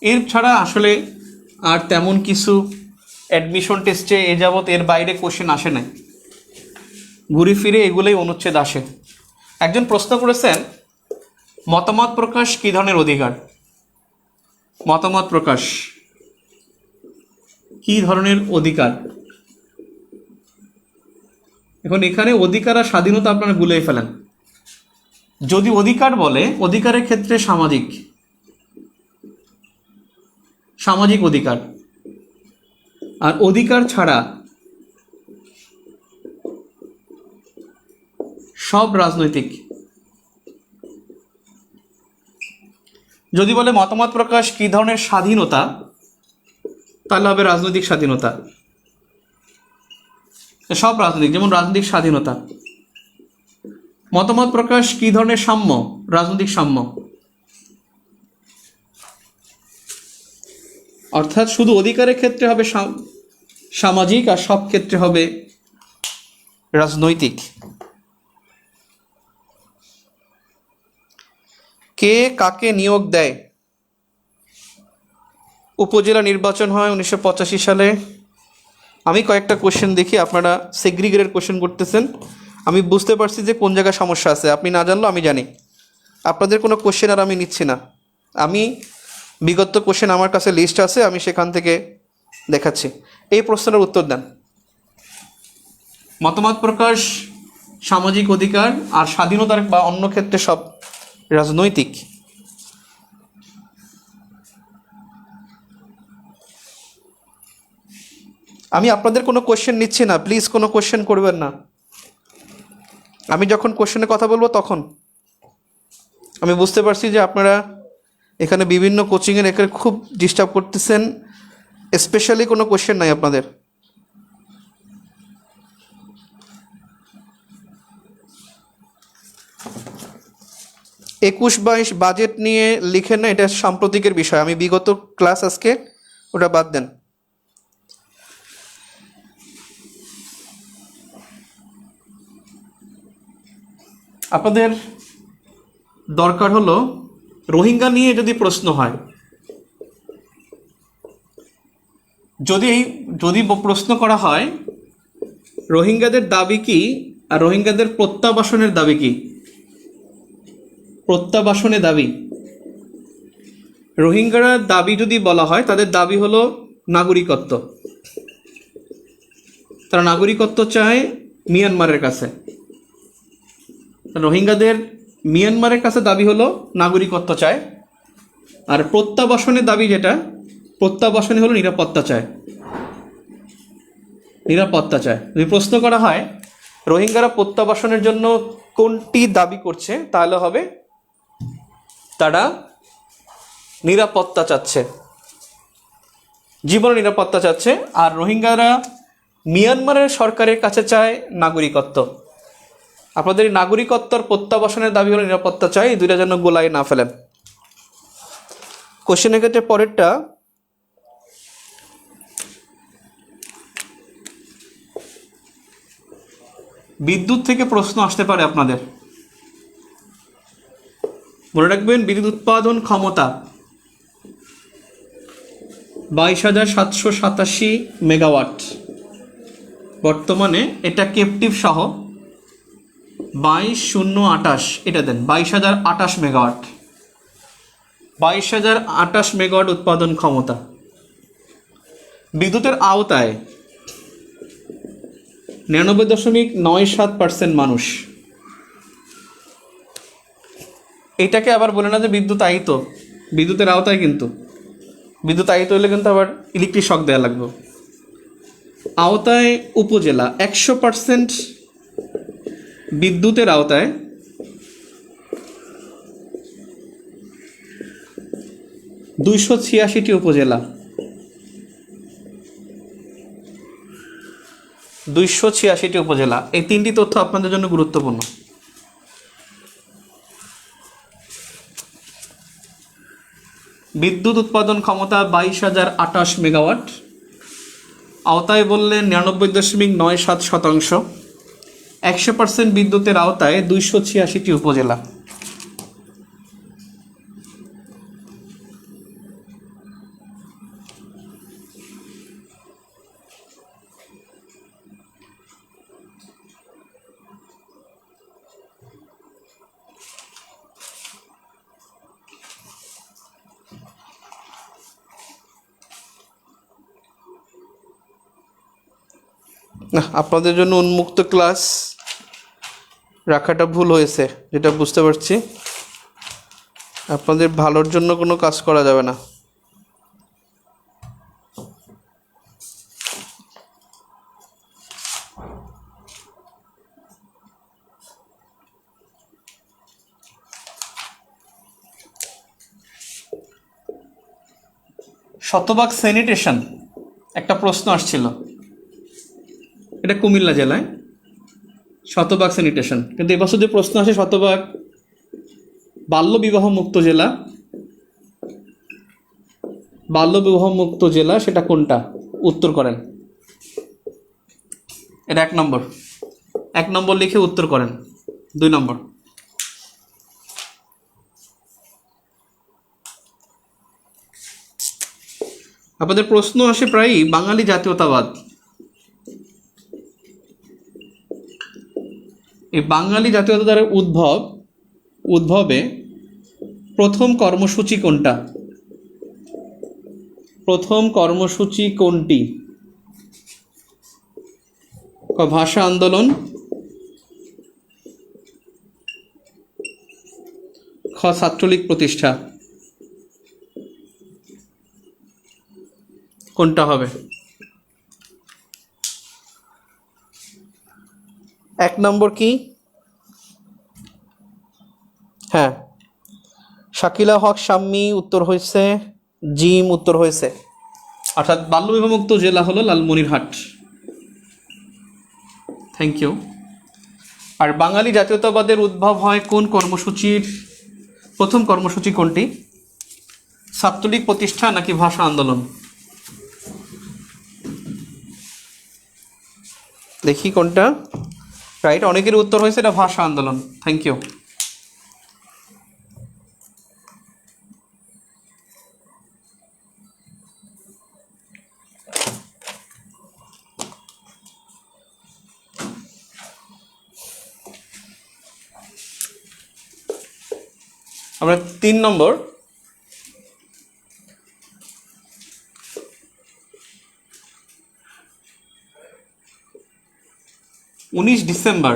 S1: এর ছাড়া আসলে আর তেমন কিছু অ্যাডমিশন টেস্টে এ যাবৎ এর বাইরে কোশ্চেন আসে নাই, ঘুরে ফিরে এগুলোই অনুচ্ছেদ আসে। একজন প্রশ্ন করেছেন মতামত প্রকাশ কী ধরনের অধিকার? মতামত প্রকাশ কী ধরনের অধিকার? এখন এখানে অধিকার আর স্বাধীনতা আপনারা ভুলেই ফেলেন। যদি অধিকার বলে, অধিকারের ক্ষেত্রে সামাজিক, সামাজিক অধিকার, আর অধিকার ছাড়া সব রাজনৈতিক। যদি বলে মতামত প্রকাশ কী ধরনের স্বাধীনতা, তাহলে হবে রাজনৈতিক স্বাধীনতা, সব রাজনৈতিক, যেমন রাজনৈতিক স্বাধীনতা। মতামত প্রকাশ কী ধরনের সাম্য, রাজনৈতিক সাম্য। অর্থাৎ শুধু অধিকারের ক্ষেত্রে হবে সামাজিক, আর সব ক্ষেত্রে হবে রাজনৈতিক। কে কাকে নিয়োগ দেয়? উপজেলা নির্বাচন হয় 1985 সালে। আমি কয়েকটা কোশ্চেন দেখি, আপনারা সেগ্রিগেটেড কোশ্চেন করতেছেন, আমি বুঝতে পারছি যে কোন জায়গায় সমস্যা আছে। আপনি না জানলেও আমি জানি। আপনাদের কোনো কোশ্চেন আর আমি নিচ্ছি না, আমি বিগত কোশ্চেন আমার কাছে লিস্ট আছে, আমি সেখান থেকে দেখাচ্ছি। এই প্রশ্নের উত্তর দেন। মতামত প্রকাশ, সামাজিক অধিকার, আর স্বাধীনতার বা অন্য ক্ষেত্রে সব রাজনৈতিক। আমি আপনাদের কোনো কোশ্চেন নিচ্ছি না, প্লিজ কোনো কোশ্চেন করবেন না। আমি যখন কোশ্চেনে কথা বলবো তখন। আমি বুঝতে পারছি যে আপনারা এখানে বিভিন্ন কোচিংয়ের এখানে খুব ডিস্টার্ব করতেছেন, স্পেশালি কোনো কোশ্চেন নাই আপনাদের। একুশ 22 বাজেট নিয়ে লিখেন না, এটা সাম্প্রতিকের বিষয়। আমি বিগত ক্লাস আজকে, ওটা বাদ দেন। আপনাদের দরকার হলো রোহিঙ্গা নিয়ে যদি প্রশ্ন হয়, যদি প্রশ্ন করা হয় রোহিঙ্গাদের দাবি কি আর রোহিঙ্গাদের প্রত্যাবাসনের দাবি কি। প্রত্যাবাসনের দাবি, রোহিঙ্গারা দাবি যদি বলা হয়, তাদের দাবি হলো নাগরিকত্ব। তারা নাগরিকত্ব চায় মিয়ানমারের কাছে। রোহিঙ্গাদের মিয়ানমারের কাছে দাবি হলো নাগরিকত্ব চায়। আর প্রত্যাবাসনের দাবি যেটা, প্রত্যাবাসনে হলো নিরাপত্তা চায়। নিরাপত্তা চায়। যদি প্রশ্ন করা হয় রোহিঙ্গারা প্রত্যাবাসনের জন্য কোনটি দাবি করছে, তাহলে হবে তারা নিরাপত্তা চাচ্ছে, জীবনের নিরাপত্তা চাচ্ছে। আর রোহিঙ্গারা মিয়ানমারের সরকারের কাছে চায় নাগরিকত্ব। আপনাদের নাগরিকত্বর প্রত্যাবাসনের দাবি হলো নিরাপত্তা চাই, এই দুইটা যেন গোলায় না ফেলেন। কোশ্চেনের ক্ষেত্রে পরেরটা, বিদ্যুৎ থেকে প্রশ্ন আসতে পারে আপনাদের। মনে রাখবেন, বিদ্যুৎ উৎপাদন ক্ষমতা 22,787 মেগাওয়াট। বর্তমানে এটা ক্যাপটিভ সহ 22,028, এটা দেন 22,028 মেগাওয়াট। 22,028 মেগাওয়াট উৎপাদন ক্ষমতা। বিদ্যুতের আওতায় 99.97% মানুষ। এটাকে আবার বলে না যে বিদ্যুৎ আহিত, বিদ্যুতের আওতায়, কিন্তু বিদ্যুৎ আহিত হলে কিন্তু আবার ইলেকট্রিক শক দেওয়া লাগবে। আওতায় উপজেলা 100% বিদ্যুতের আওতায় 286টি উপজেলা। 286টি উপজেলা। এই তিনটি তথ্য আপনাদের জন্য গুরুত্বপূর্ণ। বিদ্যুৎ উৎপাদন ক্ষমতা 22,028 মেগাওয়াট। আওতায় বললে 99.97%। 100% বিদ্যুতের আওতায় 286টি উপজেলা। না, আপনাদের জন্য উন্মুক্ত ক্লাস রাখাটা ভুল হয়েছে, যেটা বুঝতে পারছি। আপনাদের ভালোর জন্য কোনো কাজ করা যাবে না। শতভাগ স্যানিটেশন একটা প্রশ্ন আসছিল, এটা কুমিল্লা জেলায় শতভাগ স্যানিটেশন। কিন্তু এবছর যে প্রশ্ন আসে শতভাগ বাল্য বিবাহ মুক্ত জেলা, বাল্যবিবাহ মুক্ত জেলা সেটা কোনটা? উত্তর করেন। এটা 1 নম্বর, 1 নম্বর লিখে উত্তর করেন। 2 নম্বর, আপনাদের প্রশ্ন আসে প্রায়ই বাঙালি জাতীয়তাবাদ। এই বাঙালি জাতীয়তাবাদের উদ্ভবে প্রথম কর্মসূচি কোনটা? প্রথম কর্মসূচি কোনটি? ক ভাষা আন্দোলন, খ ছাত্রলীগ প্রতিষ্ঠা। কোনটা হবে? 1 নম্বর কি? হ্যাঁ, শাকিলা হক শাম্মী উত্তর হয়েছে, জিম উত্তর হয়েছে। অর্থাৎ বাল্যবিবাহমুক্ত জেলা হলো লালমনিরহাট। Thank you. আর বাঙালি জাতীয়তাবাদের উদ্ভব হয় কোন কর্মসূচির? প্রথম কর্মসূচি কোনটি? ছাত্রলীগ প্রতিষ্ঠা নাকি ভাষা আন্দোলন? দেখি কোনটা রাইট। অনেকের উত্তর হয়েছে এটা ভাষা আন্দোলন। Thank you. আমরা 3 নম্বর, ডিসেম্বর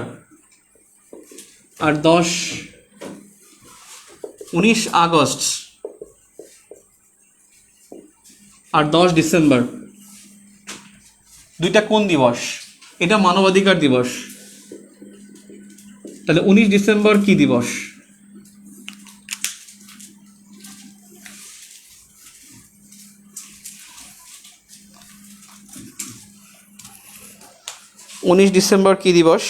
S1: আর 19 আগস্ট আর 10 ডিসেম্বর দুইটা কোন দিবস? এটা মানবাধিকার দিবস। তাহলে 19 ডিসেম্বর কি দিবস? ডিসেম্বর কি দিবস?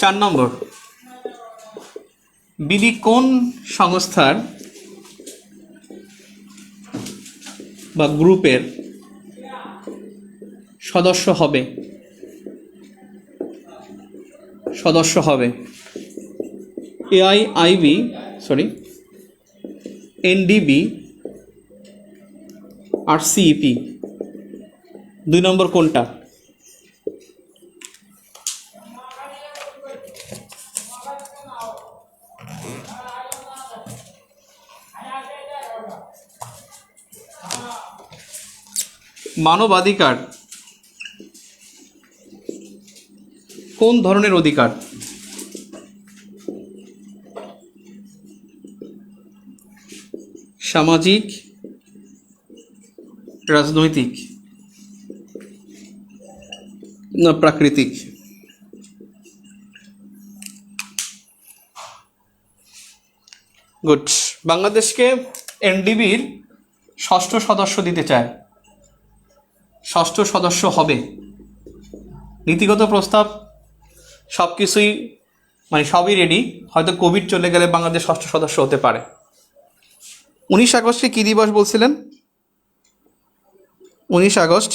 S1: চার নম্বর, বিডি কোন সংস্থার বা গ্রুপের সদস্য হবে? এআইআইবি, এনডিবি আর সিইপি। 2 নম্বর কোনটা? মানবাধিকার কোন ধরনের অধিকার? সামাজিক, রাজনৈতিক না প্রাকৃতিক? গুড। বাংলাদেশকে এনডিবির 6ষ্ঠ সদস্য দিতে চায়। 6ষ্ঠ সদস্য হবে। নীতিগত প্রস্তাব সব কিছুই সবই রেডি। হয়তো কোভিড চলে গেলে বাংলাদেশ 6ষ্ঠ সদস্য হতে পারে। 19 আগস্টকে কী দিবস বলছিলেন? 19 আগস্ট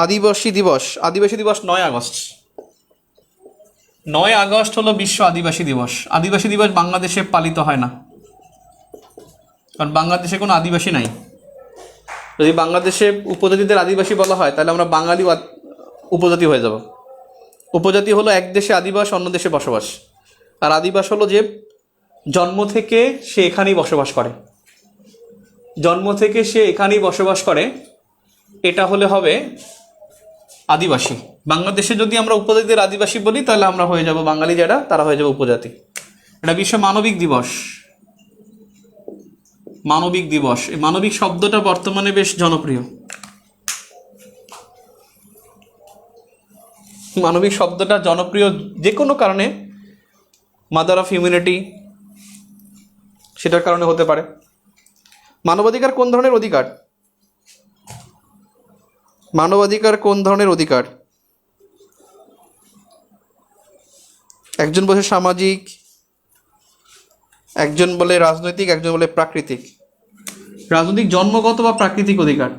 S1: আদিবাসী দিবস। 9 আগস্ট। 9 আগস্ট হলো বিশ্ব আদিবাসী দিবস। আদিবাসী দিবস বাংলাদেশে পালিত হয় না, কারণ বাংলাদেশে কোনো আদিবাসী নাই। যদি বাংলাদেশে উপজাতিদের আদিবাসী বলা হয় তাহলে আমরা বাঙালি উপজাতি হয়ে যাব। উপজাতি হলো এক দেশে আদিবাস, অন্য দেশে বসবাস। আর আদিবাস হলো যে জন্ম থেকে সে এখানেই বসবাস করে, এটা হলে হবে আদিবাসী। বাংলাদেশে যদি আমরা উপজাতিদের আদিবাসী বলি তাহলে আমরা হয়ে যাব বাঙালি, যারা তারা হয়ে যাবে উপজাতি। এটা বিশ্ব মানবিক দিবস। এই মানবিক শব্দটা বর্তমানে বেশ জনপ্রিয়। মানবিক শব্দটা জনপ্রিয় যে কোনো কারণে, মাদার অফ হিউম্যানিটি, সেটার কারণে হতে পারে। মানবাধিকার কোন ধরনের অধিকার? একজন বলে সামাজিক, একজন বলে রাজনৈতিক, একজন বলে প্রাকৃতিক। রাজনৈতিক জন্মগত বা প্রাকৃতিক অধিকার?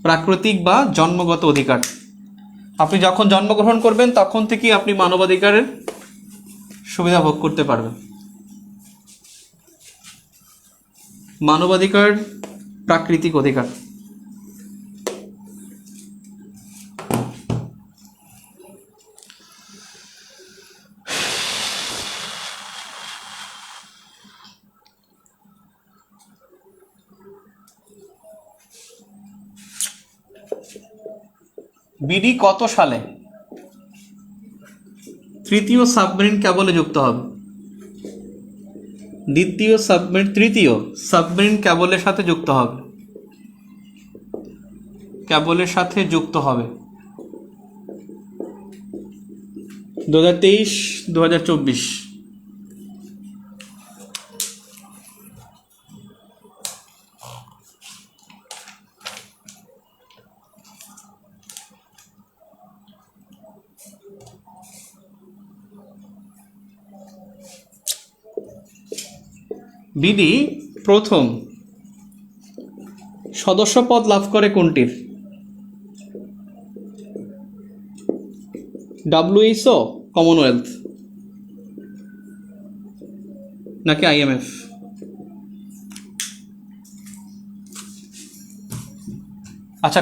S1: প্রাকৃতিক বা জন্মগত অধিকার। আপনি যখন জন্মগ্রহণ করবেন তখন থেকেই আপনি মানবাধিকারের সুবিধা ভোগ করতে পারবেন। মানবাধিকার প্রাকৃতিক অধিকার। বিডি কত সালে তৃতীয় সাবমেরিন ক্যাবলে যুক্ত হবে? তৃতীয় সাবমেরিন ক্যাবলের সাথে যুক্ত হবে। ক্যাবলের সাথে যুক্ত হবে 2023, 2024। বিডি প্রথম সদস্যপদ লাভ করে কোনটির? ডব্লিউএইচও, কমনওয়েলথ নাকি আইএমএফ? আচ্ছা,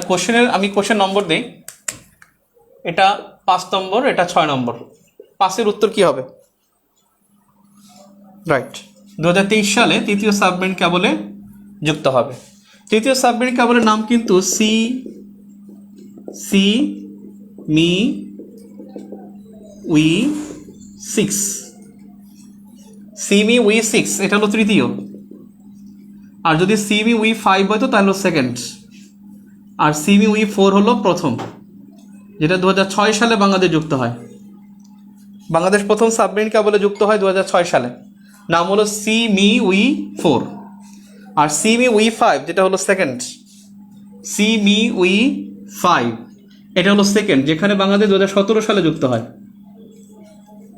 S1: আমি কোশ্চেন নম্বর দিই। এটা 5 নম্বর, এটা 6 নম্বর। 5-এর উত্তর কি হবে? রাইট, 2023 সালে তৃতীয় সাবমেরিন ক্যাবলে যুক্ত হবে। তৃতীয় সাবমেরিন ক্যাবলের নাম কিন্তু CME-6। এটা হলো তৃতীয়। আর যদি CME-5 হতো তাহলে হলো সেকেন্ড। আর CME-4 হলো প্রথম, যেটা 2006 সালে বাংলাদেশ যুক্ত হয়। বাংলাদেশ প্রথম সাবমেরিন ক্যাবলে যুক্ত হয় 2006 সালে। নাম হলো CME-4। আর CME-5 যেটা হলো সেকেন্ড, CME-5 এটা হলো সেকেন্ড, যেখানে বাংলাদেশ 2017 সালে যুক্ত হয়।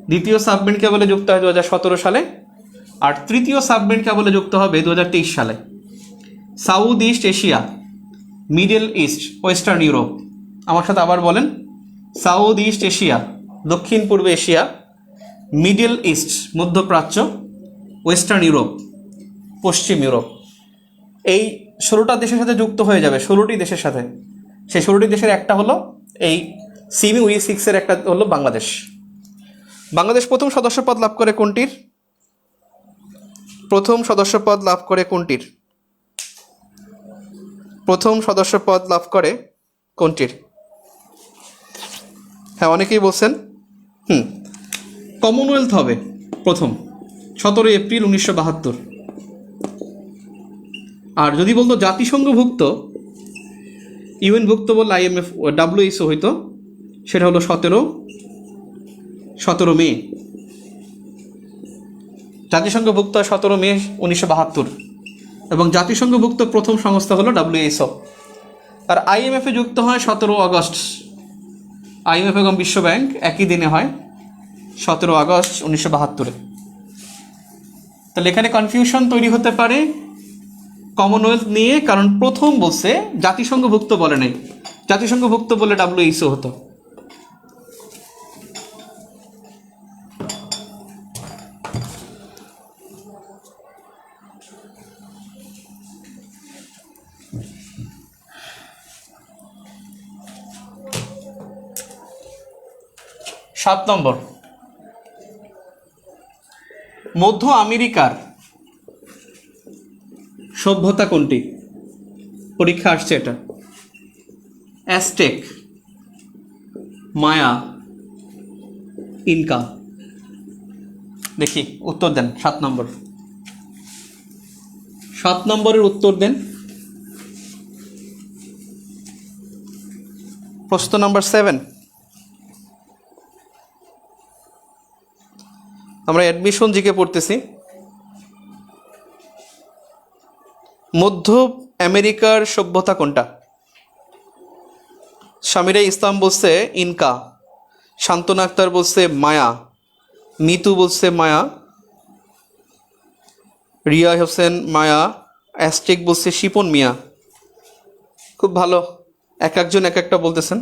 S1: দ্বিতীয় সাবমেরিন ক্যাবলে যুক্ত হয় 2017 সালে। আর তৃতীয় সাবমেরিন ক্যাবলে যুক্ত হবে 2023 সালে। South east Asia, middle east, western Europe. আমার সাথে আবার বলেন, সাউথ ইস্ট এশিয়া দক্ষিণ পূর্ব এশিয়া, মিডল ইস্ট মধ্যপ্রাচ্য, ওয়েস্টার্ন ইউরোপ পশ্চিম ইউরোপ। এই 16টা দেশের সাথে যুক্ত হয়ে যাবে, 16টি দেশের সাথে। সেই 16টি দেশের একটা হলো এই CME-6-এর একটা হলো বাংলাদেশ। বাংলাদেশ প্রথম সদস্যপদ লাভ করে কোনটির? প্রথম সদস্যপদ লাভ করে কোনটির? প্রথম সদস্যপদ লাভ করে কোনটির? হ্যাঁ, অনেকেই বলছেন কমনওয়েলথ হবে প্রথম, 17 এপ্রিল 1972। আর যদি বলতো জাতিসংঘভুক্ত, ইউএনভুক্ত বললে আইএমএফ, ডব্লিউএইচও হইতো, সেটা হলো 17 মে। জাতিসংঘভুক্ত 17 মে 1972, এবং জাতিসংঘভুক্ত প্রথম সংস্থা হলো ডব্লিউএইচও। আর আইএমএফে যুক্ত হয় 17 আগস্ট। আইএমএফ এবং বিশ্ব ব্যাংক একই দিনে হয়, 17 আগস্ট 1972। তাহলে এখানে কনফিউশন তৈরি হতে পারে কমনওয়েলথ নিয়ে, কারণ প্রথম বলছে, জাতিসংঘভুক্ত বলে নাই। জাতিসংঘভুক্ত বলে ডব্লিউএইচও হতো। সাত নম্বর, মধ্য আমেরিকার সভ্যতা কোনটি? পরীক্ষা আসছে এটা। অ্যাজটেক, মায়া, ইনকা। দেখি উত্তর দেন। 7 নম্বর, 7 নম্বরের উত্তর দেন। প্রশ্ন নম্বর 7। আমরা অ্যাডমিশন জিকে পড়তেছি। মধ্য আমেরিকার সভ্যতা কোনটা? সামিরা ইসলাম বলছে ইনকা। শান্তনা আক্তার বলছে মায়া, মিতু বলছে মায়া, রিয়া হোসেন মায়া, অ্যাস্টেক বলছে শিপন মিয়া। খুব ভালো, এক একজন এক একটা বলতেছেন।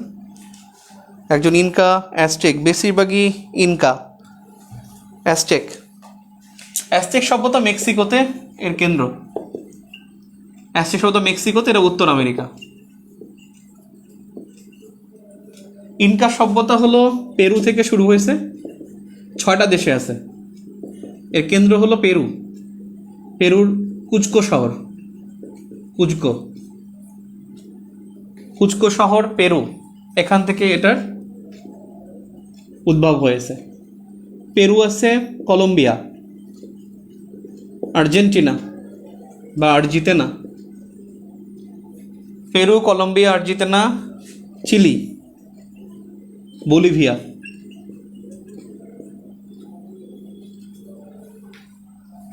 S1: একজন ইনকা, অ্যাস্টেক, বেশিরভাগই ইনকা, অ্যাস্টেক। অ্যাস্টেক সভ্যতা মেক্সিকোতে এর কেন্দ্র। অ্যাস্টেক সভ্যতা মেক্সিকোতে, এটা উত্তর আমেরিকা। ইনকা সভ্যতা হলো পেরু থেকে শুরু হয়েছে, 6টা দেশে আছে। এর কেন্দ্র হলো পেরু, পেরুর কুচকো শহর, কুচকো কুচকো শহর পেরু, এখান থেকে এটার উদ্ভব হয়েছে। পেরু আছে, কলম্বিয়া, আর্জেন্টিনা বা আর্জিতেনা, Peru, Colombia, Argentina, Chile, Bolivia.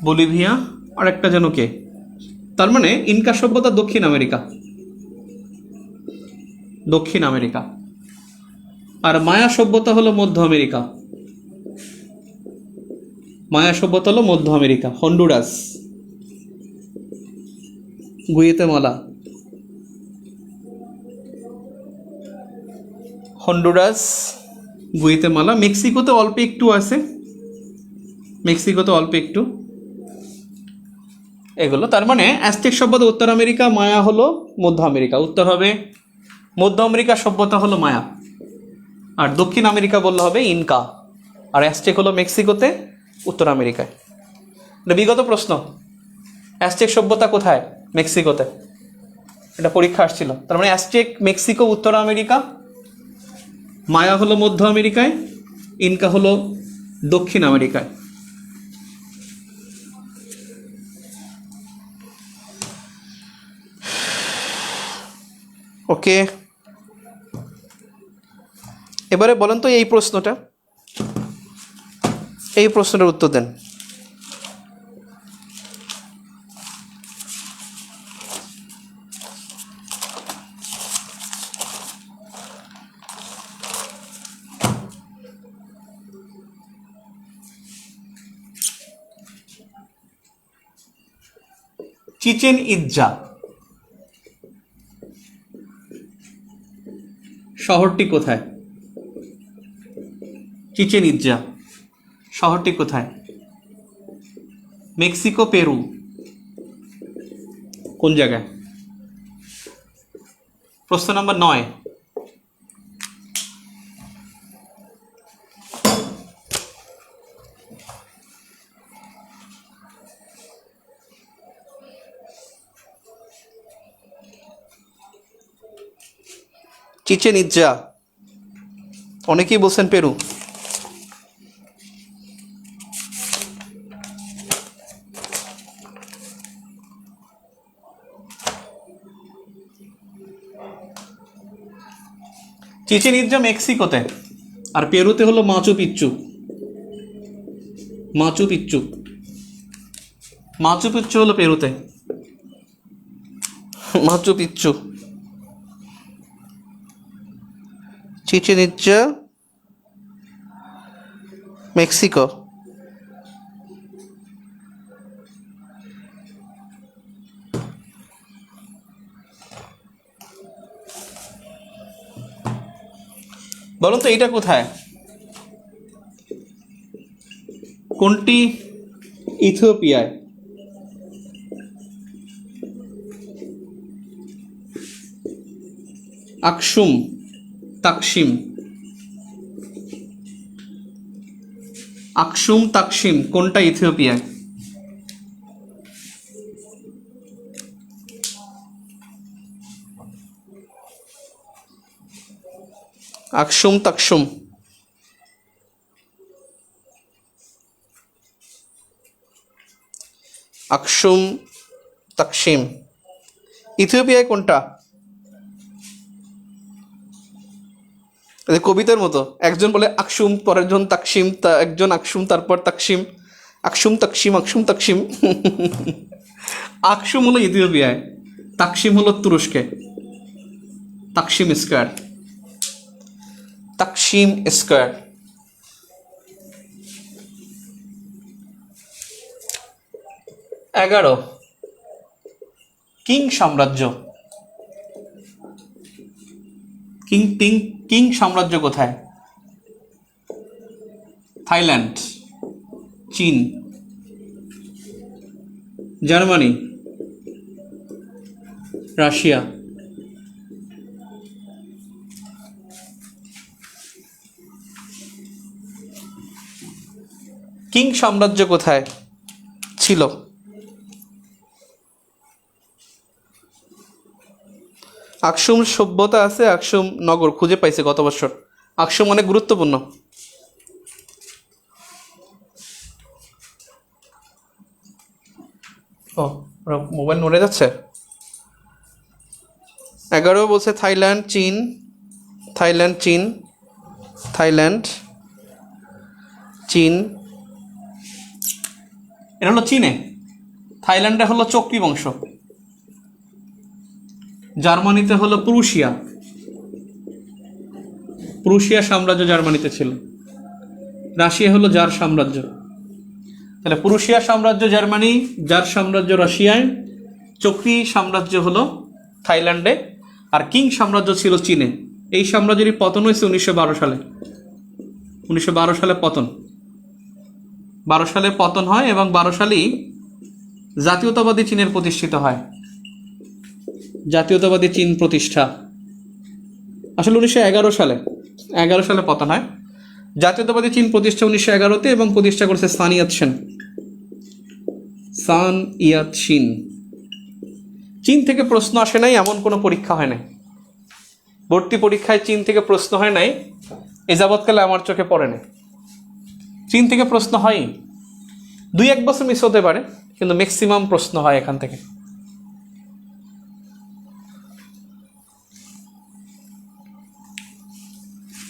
S1: Bolivia আর একটা যেন কে। তার মানে ইনকা সভ্যতা দক্ষিণ আমেরিকা, দক্ষিণ আমেরিকা। আর মায়া সভ্যতা হলো মধ্য আমেরিকা, মায়া সভ্যতা হলো মধ্য America. Honduras, Guatemala, Honduras, Guatemala. মেক্সিকোতে অল্প একটু আছে, মেক্সিকোতে অল্প একটু। এগুলো তার মানে অ্যাজটেক সভ্যতা উত্তর আমেরিকা, মায়া হলো মধ্য আমেরিকা। উত্তর হবে মধ্য আমেরিকা সভ্যতা হলো মায়া, আর দক্ষিণ আমেরিকা বললে হবে ইনকা, আর অ্যাজটেক হলো মেক্সিকোতে, উত্তর আমেরিকায়। এটা বিগত প্রশ্ন, অ্যাজটেক সভ্যতা কোথায়? মেক্সিকোতে। এটা পরীক্ষা আসছিল। তার মানে অ্যাজটেক মেক্সিকো, উত্তর আমেরিকা, মায়া হলো মধ্য আমেরিকায়, ইনকা হলো দক্ষিণ আমেরিকায়। ওকে, এবারে বলেন তো এই প্রশ্নটা, এই প্রশ্নটার উত্তর দেন। চিচেন ইৎজা শহরটি কোথায়? চিচেন ইৎজা শহরটি কোথায়? মেক্সিকো, পেরু, কোন জায়গায়? প্রশ্ন নম্বর 9। চিচেন ইৎজা, অনেকেই বলছেন পেরু। চিচেন ইৎজা মেক্সিকোতে, আর পেরুতে হলো মাচু Picchu. Machu Picchu, Machu Picchu হলো পেরুতে, Machu Picchu. Chichen Itza Mexico. বলুন তো এটা কোথায়? কোনটি ইথিওপিয়ায়? আকসুম, তাকসিম, আকসুম, তাকসিম, কোনটা ইথিওপিয়ায়? আকসুম, তাকসুম। আকসুম, তাকসিম, ইথিওপিয়ায় কোনটা? কবিতার মতো, একজন বলে আকসুম, পরের জন তাকসিম, একজন আকসুম, তারপর Taksim, Aksum Taksim, Aksum Taksim. Aksum হলো ইথিওপিয়ায়, তাকসিম হলো তুরস্কে, Taksim square. Taksim square. 11 king সাম্রাজ্য। কিং সাম্রাজ্য কোথায়? থাইল্যান্ড, চীন, জার্মানি, রাশিয়া। কিং সাম্রাজ্য কোথায় ছিল? আকসুম সভ্যতা আছে, আকসুম নগর খুঁজে পাইছে গত বছর। আকসুম অনেক গুরুত্বপূর্ণ। ও মোবাইল নড়ে যাচ্ছে। 11 বলছে থাইল্যান্ড, চীন, থাইল্যান্ড, চীন, থাইল্যান্ড, চীন। এটা হলো চীনে। থাইল্যান্ডে হলো চক্রী বংশ। জার্মানিতে হলো প্রুশিয়া। প্রুশিয়া সাম্রাজ্য জার্মানিতে ছিল। রাশিয়া হলো জার সাম্রাজ্য। তাহলে প্রুশিয়া সাম্রাজ্য জার্মানি, জার সাম্রাজ্য রাশিয়ায়, চক্রী সাম্রাজ্য হলো থাইল্যান্ডে, আর কিং সাম্রাজ্য ছিল চীনে। এই সাম্রাজ্যেরই পতন হয়েছে 1912 সালে। 1912 সালে পতন। 12 সালে পতন হয় এবং 12 সালেই জাতীয়তাবাদী চীনের প্রতিষ্ঠিত হয়। জাতীয়তাবাদী চীন প্রতিষ্ঠা আসলে 1911 সালে। 11 সালে পতন হয়। জাতীয়তাবাদী চীন প্রতিষ্ঠা 1911-তে এবং প্রতিষ্ঠা করেছে সান ইয়াতসেন। সান ইয়াতসিন। চীন থেকে প্রশ্ন আসে নাই এমন কোনো পরীক্ষা হয় নাই। ভর্তি পরীক্ষায় চীন থেকে প্রশ্ন হয় নাই এ যাবৎকালে আমার চোখে পড়ে নাই। চীন থেকে প্রশ্ন হয় 2-1 বছর মিস হতে পারে, কিন্তু ম্যাক্সিমাম প্রশ্ন হয় এখান থেকে।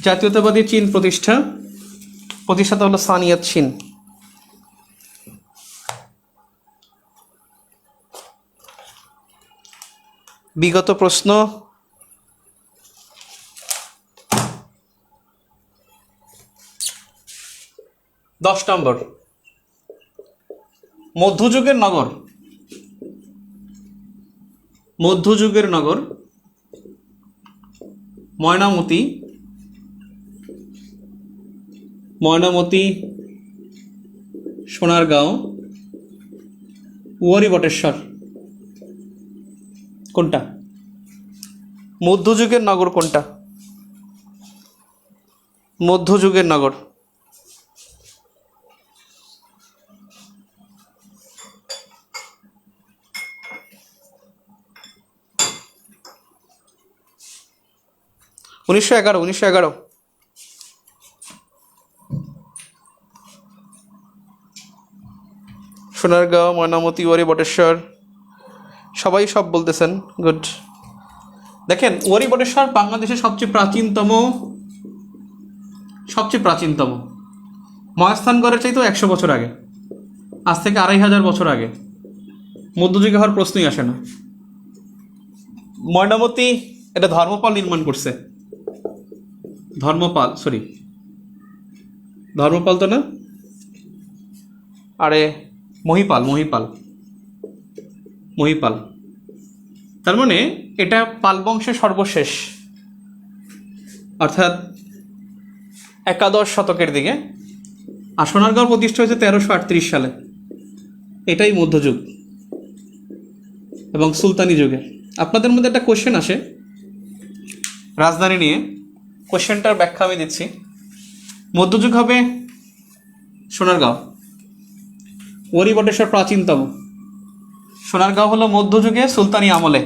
S1: জাতীয়তাবাদী চীন প্রতিষ্ঠাতা হলো সান ইয়াতসিন। বিগত প্রশ্ন দশ নম্বর। মধ্যযুগের নগর। মধ্যযুগের নগর ময়নামতি, ময়নামতি, সোনারগাঁও, উয়ারি বটেশ্বর। কোনটা মধ্যযুগের নগর? কোনটা মধ্যযুগের নগর? উনিশশো এগারো। সোনারগাঁও, ময়নামতি, ওয়ারি বটেশ্বর। সবাই সব বলতেছেন, গুড। দেখেন, ওয়ারি বটেশ্বর বাংলাদেশের সবচেয়ে প্রাচীনতম। মহাস্থানগড়ের চাইতেও 100 বছর আগে, আজ থেকে 2500 বছর আগে। মধ্যযুগে হওয়ার প্রশ্নই আসে না। ময়নামতি এটা ধর্মপাল নির্মাণ করছে। ধর্মপাল তো না, আরে মহিপাল। তার মানে এটা পাল বংশের সর্বশেষ, অর্থাৎ 11 শতকের দিকে। আর সোনারগাঁও প্রতিষ্ঠা হয়েছে 1338 সালে। এটাই মধ্যযুগ এবং সুলতানি যুগে। আপনাদের মধ্যে একটা কোশ্চেন আসে রাজধানী নিয়ে, কোশ্চেনটার ব্যাখ্যা আমি দিচ্ছি। মধ্যযুগ হবে সোনারগাঁও, ওয়ারি বটেশ্বর প্রাচীনতম। সোনারগাঁও হলো মধ্যযুগে সুলতানি আমলে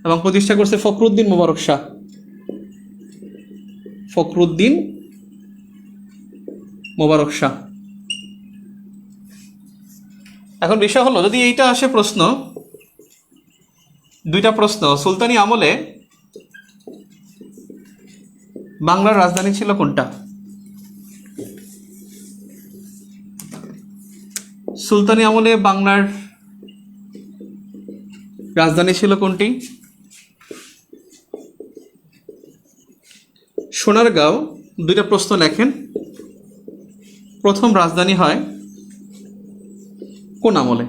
S1: এবং প্রতিষ্ঠা করছে ফখরুদ্দিন মোবারক শাহ। এখন বিষয় হলো, যদি এইটা আসে প্রশ্ন, 2টা প্রশ্ন। সুলতানি আমলে বাংলার রাজধানী ছিল কোনটা? সুলতানি আমলে বাংলার রাজধানী ছিল কোনটি? সোনারগাঁও দুইটা প্রশ্ন লেখেন। প্রথম রাজধানী হয় কোন আমলে?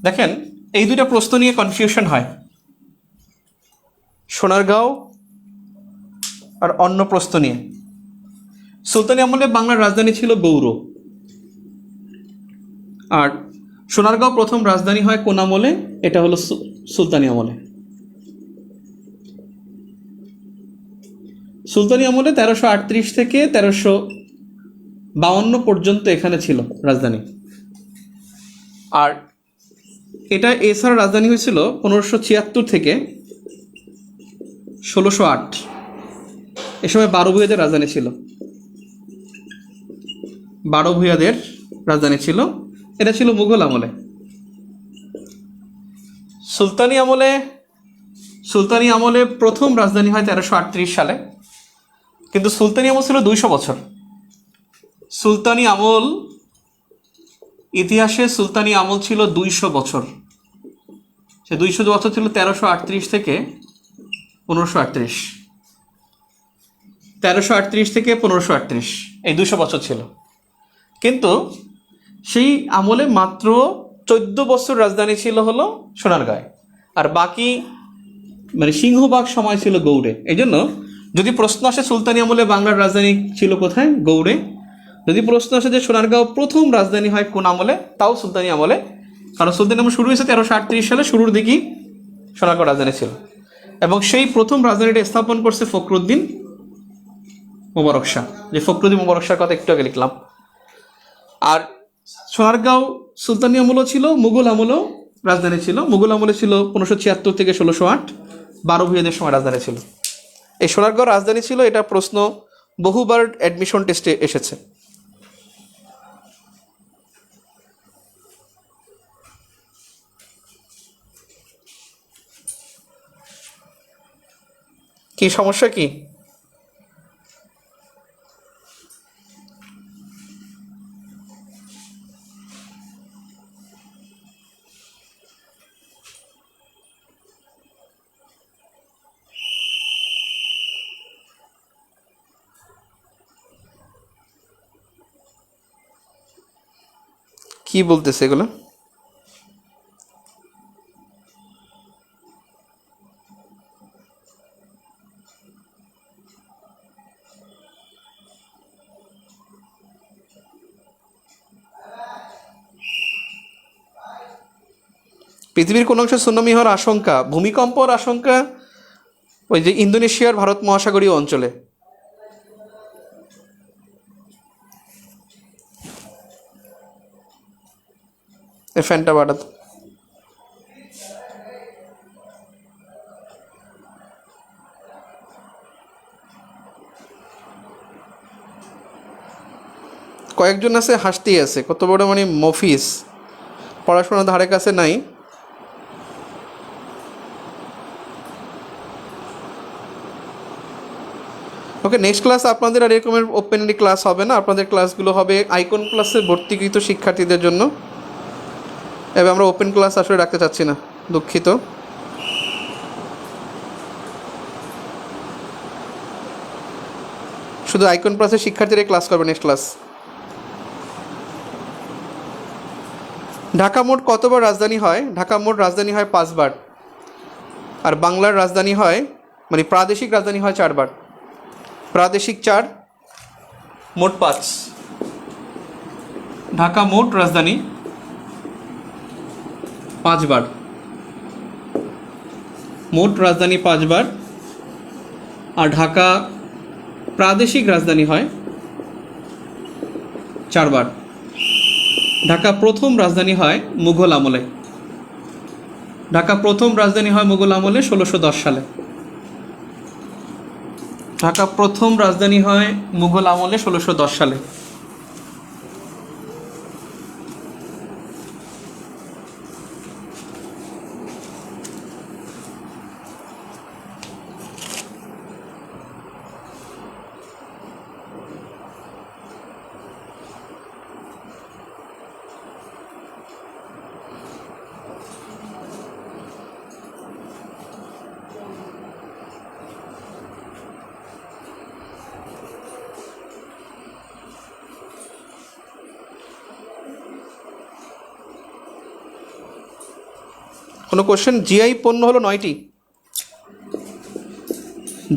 S1: দেখেন, এই দুইটা প্রশ্ন নিয়ে কনফিউশন হয়। সোনারগাঁও আর অন্য প্রশ্ন নিয়ে। সুলতানি আমলে বাংলার রাজধানী ছিল গৌড়, আর সোনারগাঁও প্রথম রাজধানী হয় কোন আমলে? এটা হলো সুলতানি আমলে। সুলতানি আমলে 1338 থেকে 1352 পর্যন্ত এখানে ছিল রাজধানী। আর এটা এছাড়া রাজধানী হয়েছিল 1576 থেকে 1608। এ সময় 12 ভূঁইয়াদের রাজধানী ছিল। 12 ভূঁইয়াদের রাজধানী ছিল। এটা ছিল মুঘল আমলে। সুলতানি আমলে প্রথম রাজধানী হয় 1338 সালে, কিন্তু সুলতানি আমল ছিল 200 বছর। সুলতানি আমল, ইতিহাসে সুলতানি আমল ছিল 200 বছর। সে 200 বছর ছিল 1338 থেকে 1538। 1338 থেকে 1538 এই 200 বছর ছিল। কিন্তু সেই আমলে মাত্র 14 বছর রাজধানী ছিল হলো সোনারগাঁয়ে, আর বাকি মানে সিংহভাগ সময় ছিল গৌড়ে। এই জন্য যদি প্রশ্ন আসে সুলতানি আমলে বাংলার রাজধানী ছিল কোথায়? গৌড়ে। যদি প্রশ্ন আসে যে সোনারগাঁও প্রথম রাজধানী হয় কোন আমলে, তাও সুলতানি আমলে, কারণ সুলতানি আমল শুরু হয়েছে 1338 সালে, শুরুর দিকেই সোনারগাঁও রাজধানী ছিল। এবং সেই প্রথম রাজধানীটা স্থাপন করছে ফখরুদ্দিন মোবারক শাহ, যে ফখরুদ্দিন মোবারক শাহর কথা একটু আগে লিখলাম। আর সোনারগাঁও সুলতানি আমলও ছিল, মুঘল আমলেও রাজধানী ছিল। মুঘল আমলে ছিল 1576 থেকে 1608, 12 ভূঁইয়াদের সময় রাজধানী ছিল। এই সোনারগাঁও রাজধানী ছিল, এটা প্রশ্ন বহুবার অ্যাডমিশন টেস্টে এসেছে। কি সমস্যা কি? কি বলতেছে এগুলো? পৃথিবীর কোন অংশে সুনামি হওয়ার আশঙ্কা? ভূমিকম্পর আশঙ্কা ওই যে ইন্দোনেশিয়ার ভারত মহাসাগরীয় অঞ্চলে। এই ফ্যানটা বাড়াত। কয়েকজন আছে হাসতেই আছে, কত বড় মানে মফিস, পড়াশোনার ধারে কাছে নাই। ওকে, নেক্সট ক্লাস আপনাদের আর এরকমের ওপেনলি ক্লাস হবে না। আপনাদের ক্লাসগুলো হবে আইকন ক্লাসে ভর্তিকৃত শিক্ষার্থীদের জন্য। এবার আমরা ওপেন ক্লাস আসলে রাখতে চাচ্ছি না, দুঃখিত। শুধু আইকন ক্লাসের শিক্ষার্থীরাই ক্লাস করবে নেক্সট ক্লাস। ঢাকা মোট কতবার রাজধানী হয়? ঢাকা মোট রাজধানী হয় 5 বার, আর বাংলার রাজধানী হয় মানে প্রাদেশিক রাজধানী হয় 4 বার। প্রাদেশিক 4, মোট 5। ঢাকা মোট রাজধানী 5 বার, মোট রাজধানী 5 বার, আর ঢাকা প্রাদেশিক রাজধানী হয় 4 বার। ঢাকা প্রথম রাজধানী হয় মুঘল আমলে। ঢাকা প্রথম রাজধানী হয় মুঘল আমলে 1610 সালে। ঢাকা প্রথম রাজধানী হয় মুঘল আমলে 1610 সালে। কোনো কোশ্চেন? জিআই পণ্য হলো 9টি।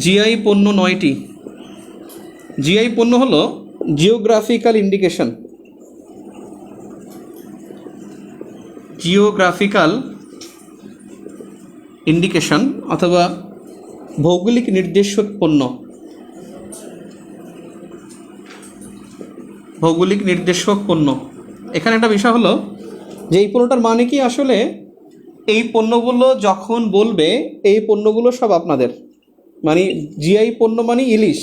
S1: জিআই পণ্য 9টি। জিআই পণ্য হলো জিওগ্রাফিক্যাল ইন্ডিকেশন। জিওগ্রাফিক্যাল ইন্ডিকেশন অথবা ভৌগোলিক নির্দেশক পণ্য। ভৌগোলিক নির্দেশক পণ্য। এখানে একটা বিষয় হলো যে এই পণ্যটার মানে কি, আসলে এই পণ্যগুলো যখন বলবে এই পণ্যগুলো সব আপনাদের, মানে জিআই পণ্য মানে ইলিশ,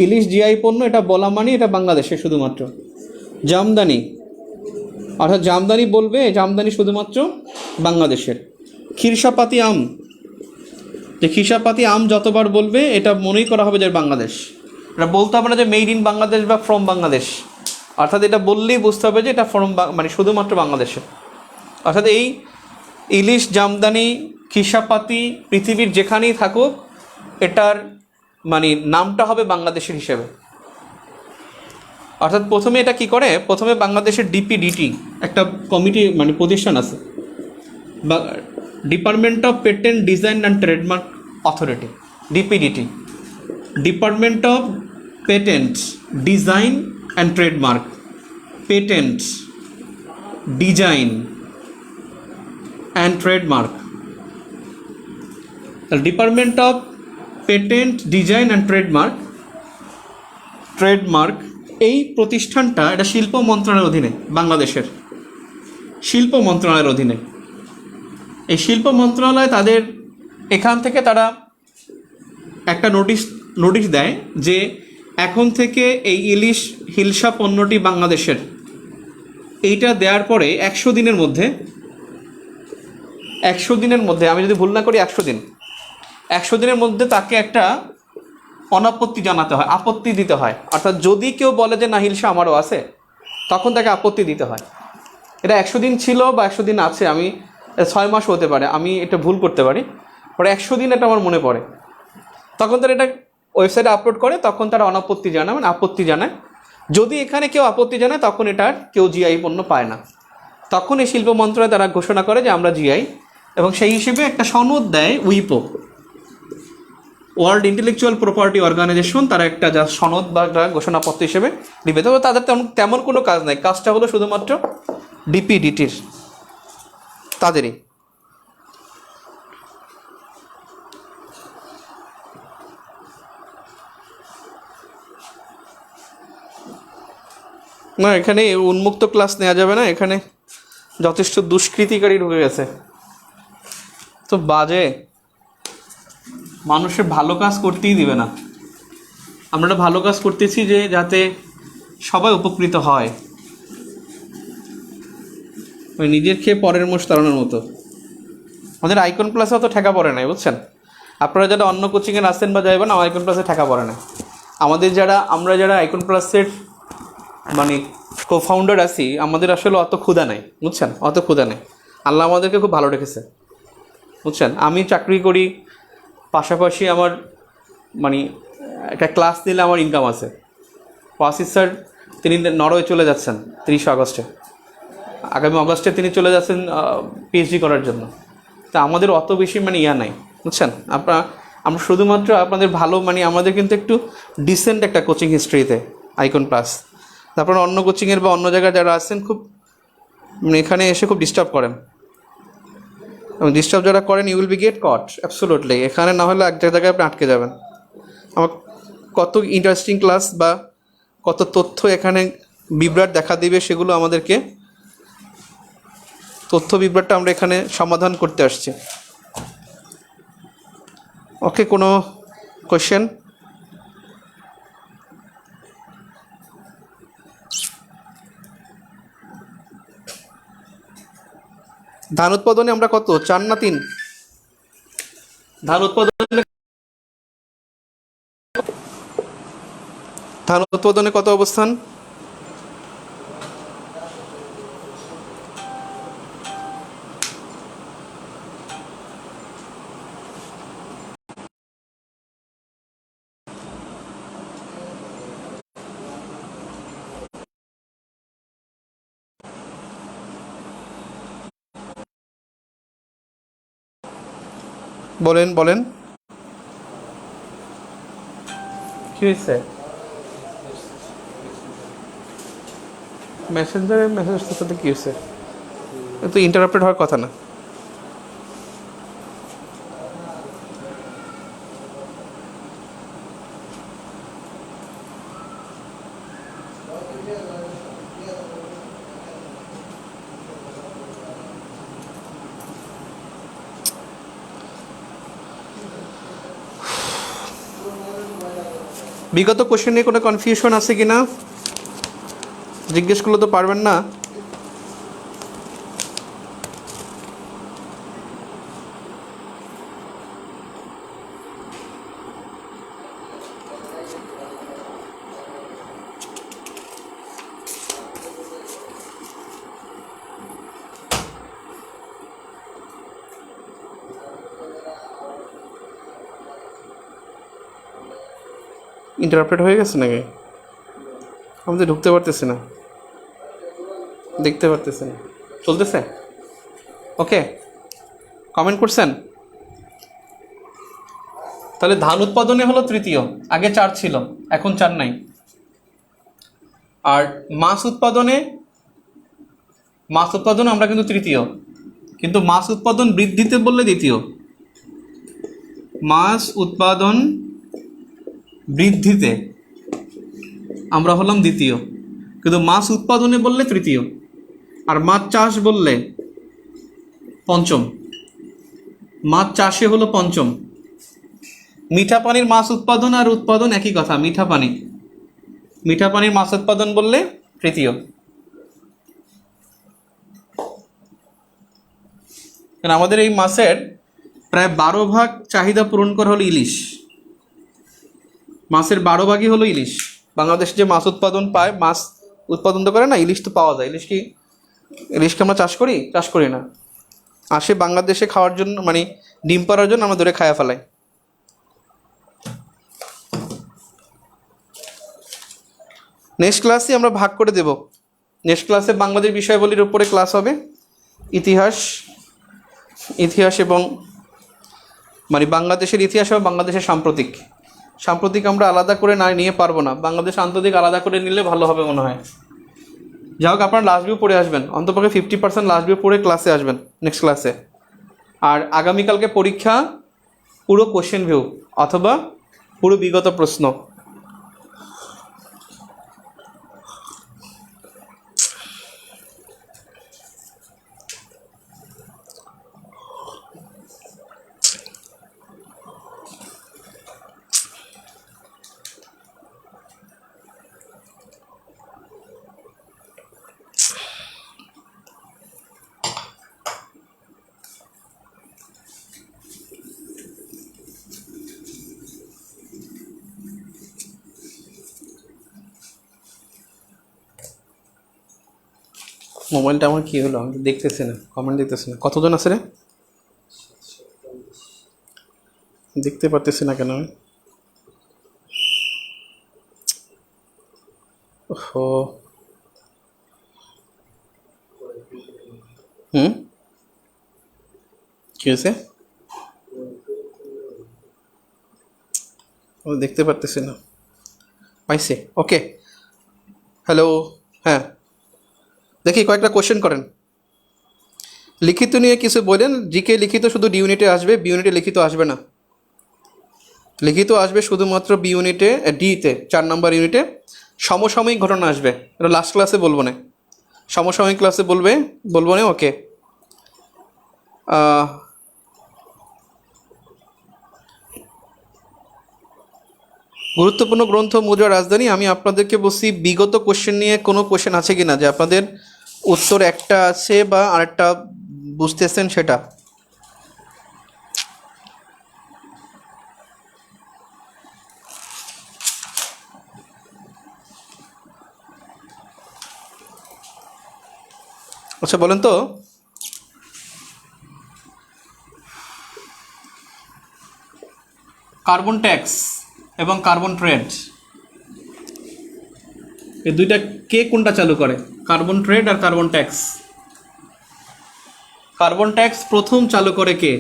S1: ইলিশ জিআই পণ্য, এটা বলা মানে এটা বাংলাদেশে শুধুমাত্র। জামদানি, অর্থাৎ জামদানি বলবে, জামদানি শুধুমাত্র বাংলাদেশের। খিরসাপাতি আম, যে খিরসাপাতি আম যতবার বলবে এটা মনেই করা হবে যে বাংলাদেশ। এটা বলতে হবে না যে মেড ইন বাংলাদেশ বা ফ্রম বাংলাদেশ, অর্থাৎ এটা বললেই বুঝতে হবে যে এটা ফ্রম মানে শুধুমাত্র বাংলাদেশে। অর্থাৎ এই ইলিশ, জামদানি, খিরসাপাতি পৃথিবীর যেখানেই থাকুক এটার মানে নামটা হবে বাংলাদেশের হিসেবে। অর্থাৎ প্রথমে এটা কি করে, প্রথমে বাংলাদেশের ডিপিডিটি একটা কমিটি মানে প্রতিষ্ঠান আছে, বা department of patent design and trademark authority, DPDT, department of patent design and trademark, patent design and trademark, department of patent design and trademark, trademark এই প্রতিষ্ঠানটা এটা শিল্প মন্ত্রণালয়ের অধীনে, বাংলাদেশের শিল্প মন্ত্রণালয়ের অধীনে। এই শিল্প মন্ত্রণালয় তাদের এখান থেকে তারা একটা নোটিশ দেয় যে এখন থেকে এই ইলিশ হিলসা পণ্যটি বাংলাদেশের। এইটা দেওয়ার পরে 100 দিনের মধ্যে, 100 দিনের মধ্যে, আমি যদি ভুল না করি 100 দিন, 100 দিনের মধ্যে তাকে একটা অনাপত্তি জানাতে হয়, আপত্তি দিতে হয়। অর্থাৎ যদি কেউ বলে যে না হিলসা আমারও আছে, তখন তাকে আপত্তি দিতে হয়। এটা 100 দিন ছিল বা 100 দিন আছে, আমি 6 মাস হতে পারে, আমি এটা ভুল করতে পারি, পরে 100 দিন এটা আমার মনে পড়ে। তখন তারা এটা ওয়েবসাইটে আপলোড করে, তখন তারা অনাপত্তি জানায়, মানে আপত্তি জানায়। যদি এখানে কেউ আপত্তি জানায় তখন এটার কেউ জিআই পণ্য পায় না। তখন এই শিল্প মন্ত্রণালয় তারা ঘোষণা করে যে আমরা জিআই, এবং সেই হিসেবে একটা সনদ দেয় উইপো, ওয়ার্ল্ড ইন্টেলেকচুয়াল প্রপার্টি অর্গানাইজেশন, তারা একটা যা সনদ বা ঘোষণাপত্র হিসেবে দিবে। তবে তাদের তেমন কোনো কাজ নাই, কাজটা হলো শুধুমাত্র ডিপিডিটির, তাদেরই। না, এখানে উন্মুক্ত ক্লাস নেওয়া যাবে না, এখানে যথেষ্ট দুষ্কৃতিকারী ঢুকে গেছে। তো বাজে, মানুষের ভালো কাজ করতেই দিবে না। আমরা ভালো কাজ করতেছি যে যাতে সবাই উপকৃত হয়, ওই নিজের খেয়ে পরের মোষ তাড়ানোর মতো। আমাদের আইকন প্লাসে অত ঠেকা পড়ে নাই, বুঝছেন? আপনারা যারা অন্য কোচিংয়ে আসছেন বা যাইবেন, আমার আইকন প্লাসে ঠেকা পড়ে না। আমরা যারা আইকন প্লাসের মানে কো-ফাউন্ডার আছি, আমাদের আসলে অত ক্ষুধা নেই, বুঝছেন? অত ক্ষুধা নেই। আল্লাহ আমাদেরকে খুব ভালো রেখেছে, বুঝছেন? আমি চাকরি করি, পাশাপাশি আমার মানে একটা ক্লাস নিলে আমার ইনকাম আছে। ওয়াসিস স্যার তিনি নরওয়ে চলে যাচ্ছেন 30 আগস্টে, আগামী অগস্টে তিনি চলে যাচ্ছেন পিএইচডি করার জন্য। তা আমাদের অত বেশি মানে নাই, বুঝছেন? আমরা শুধুমাত্র আপনাদের ভালো, মানে আমাদের কিন্তু একটু ডিসেন্ট একটা কোচিং হিস্ট্রিতে আইকন প্লাস। তারপর অন্য কোচিংয়ের বা অন্য জায়গায় যারা আছেন খুব মানে এখানে এসে খুব ডিস্টার্ব করেন, এবং ডিস্টার্ব যারা করেন you will be get caught absolutely. এখানে না হলে এক জায়গায় আপনি আটকে যাবেন। আমার কত ইন্টারেস্টিং ক্লাস বা কত তথ্য এখানে বিভ্রাট দেখা দিবে, সেগুলো আমাদেরকে তথ্য বিভ্রাটটা আমরা এখানে সমাধান করতে আসছি। ওকে, কোনো কোয়েশ্চেন? ধান উৎপাদনে আমরা কত, 4 না 3? ধান উৎপাদনে কত অবস্থান? বলেন বলেন, কি হয়েছে? মেসেঞ্জারে মেসেজটার সাথে কি হয়েছে? তো ইন্টারাপ্টেড হওয়ার কথা না। বিগত কোশ্চেন নিয়ে কোনো কনফিউশন আছে কি না জিজ্ঞেস করলে তো পারবেন না। ইন্টারাপ্টেড হয়ে গেছে নাকি? আমি তো ঢুকতে পারতেছি না, দেখতে পারতেছি না। চলতেছে? ওকে, কমেন্ট করছেন? তাহলে ধান উৎপাদনে হলো তৃতীয়, আগে 4 ছিল, এখন 4 নাই। আর মাছ উৎপাদনে আমরা কিন্তু তৃতীয়, কিন্তু মাছ উৎপাদন বৃদ্ধিতে বললে দ্বিতীয়। মাছ উৎপাদন বৃদ্ধিতে আমরা হলাম দ্বিতীয়, কিন্তু মাছ উৎপাদনে বললে তৃতীয়। আর মাছ চাষ বললে পঞ্চম, মাছ চাষে হলো পঞ্চম। মিঠা পানির মাছ উৎপাদন আর উৎপাদন একই কথা, মিঠা পানির মাছ উৎপাদন বললে তৃতীয়। কারণ আমাদের এই মাছের প্রায় 12 ভাগ চাহিদা পূরণ করা হলো ইলিশ। মাছের 12 ভাগই হলো ইলিশ। বাংলাদেশ যে মাছ উৎপাদন পায়, মাছ উৎপাদন তো করে না, ইলিশ তো পাওয়া যায়। ইলিশকে আমরা চাষ করি না, আসে বাংলাদেশে খাওয়ার জন্য, মানে ডিম পাড়ার জন্য আমরা ধরে খায়া ফেলাই। নেক্সট ক্লাসে আমরা ভাগ করে দেব। নেক্সট ক্লাসে বাংলাদেশ বিষয়াবলীর উপরে ক্লাস হবে, ইতিহাস এবং মানে বাংলাদেশের ইতিহাস এবং বাংলাদেশের সাম্প্রতিক আমরা আলাদা করে নিয়ে পারবো না, বাংলাদেশ আন্তর্জাতিক আলাদা করে নিলে ভালো হবে মনে হয়। যাই হোক, আপনারা লাস্ট ভিউ পড়ে আসবেন, অন্তপক্ষে 50% লাস্ট ভিউ পড়ে ক্লাসে আসবেন নেক্সট ক্লাসে। আর আগামীকালকে পরীক্ষা পুরো কোশ্চেন ভিউ অথবা পুরো বিগত প্রশ্ন। মোবাইলটা আমার কি হলো, আমি দেখতেছি না, কমেন্ট দেখতেছি না। কতজন আছে রে? দেখতে পারতেছি না কেন আমি? ও কি হয়েছে? ও দেখতে পারতেছি না, পাইছে। ওকে, হ্যালো, হ্যাঁ দেখি কয়েকটা কোশ্চেন করেন। লিখিত নিয়ে কিছু বলেন। জিকে লিখিত শুধু ডি ইউনিটে আসবে, বি ইউনিটে লিখিত আসবে না। লিখিত আসবে শুধুমাত্র বি ইউনিটে, ডিতে 4 নম্বর ইউনিটে। সমসাময়িক ঘটনা আসবে, এটা লাস্ট ক্লাসে বলবো না, সমসাময়িক ক্লাসে বলবো না। ওকে, গুরুত্বপূর্ণ গ্রন্থ মুদ্রা রাজধানী। আমি আপনাদেরকে বলছি বিগত কোশ্চেন নিয়ে কোনো কোশ্চেন আছে কি না, যে আপনাদের উত্তর একটা আছে বা আরেকটা বুঝতেছেন সেটা। আচ্ছা বলেন তো, কার্বন ট্যাক্স এবং কার্বন ট্রেড, এই দুইটা কে কোনটা চালু করে? কার্বন ট্রেড আর কার্বন ট্যাক্স। কার্বন ট্যাক্স প্রথম চালু করে কে?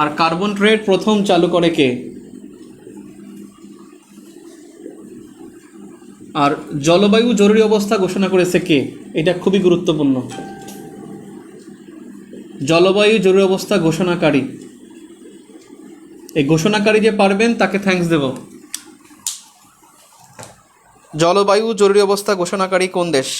S1: আর কার্বন ট্রেড প্রথম চালু করে কে? আর জলবায়ু জরুরি অবস্থা ঘোষণা করেছে কে? এটা খুবই গুরুত্বপূর্ণ। জলবায়ু জরুরি অবস্থা ঘোষণাকারী, এই ঘোষণাকারী যে পারবেন তাকে থ্যাঙ্কস দেব। জলবায়ু জরুরি অবস্থা ঘোষণাকারী কোন দেশ?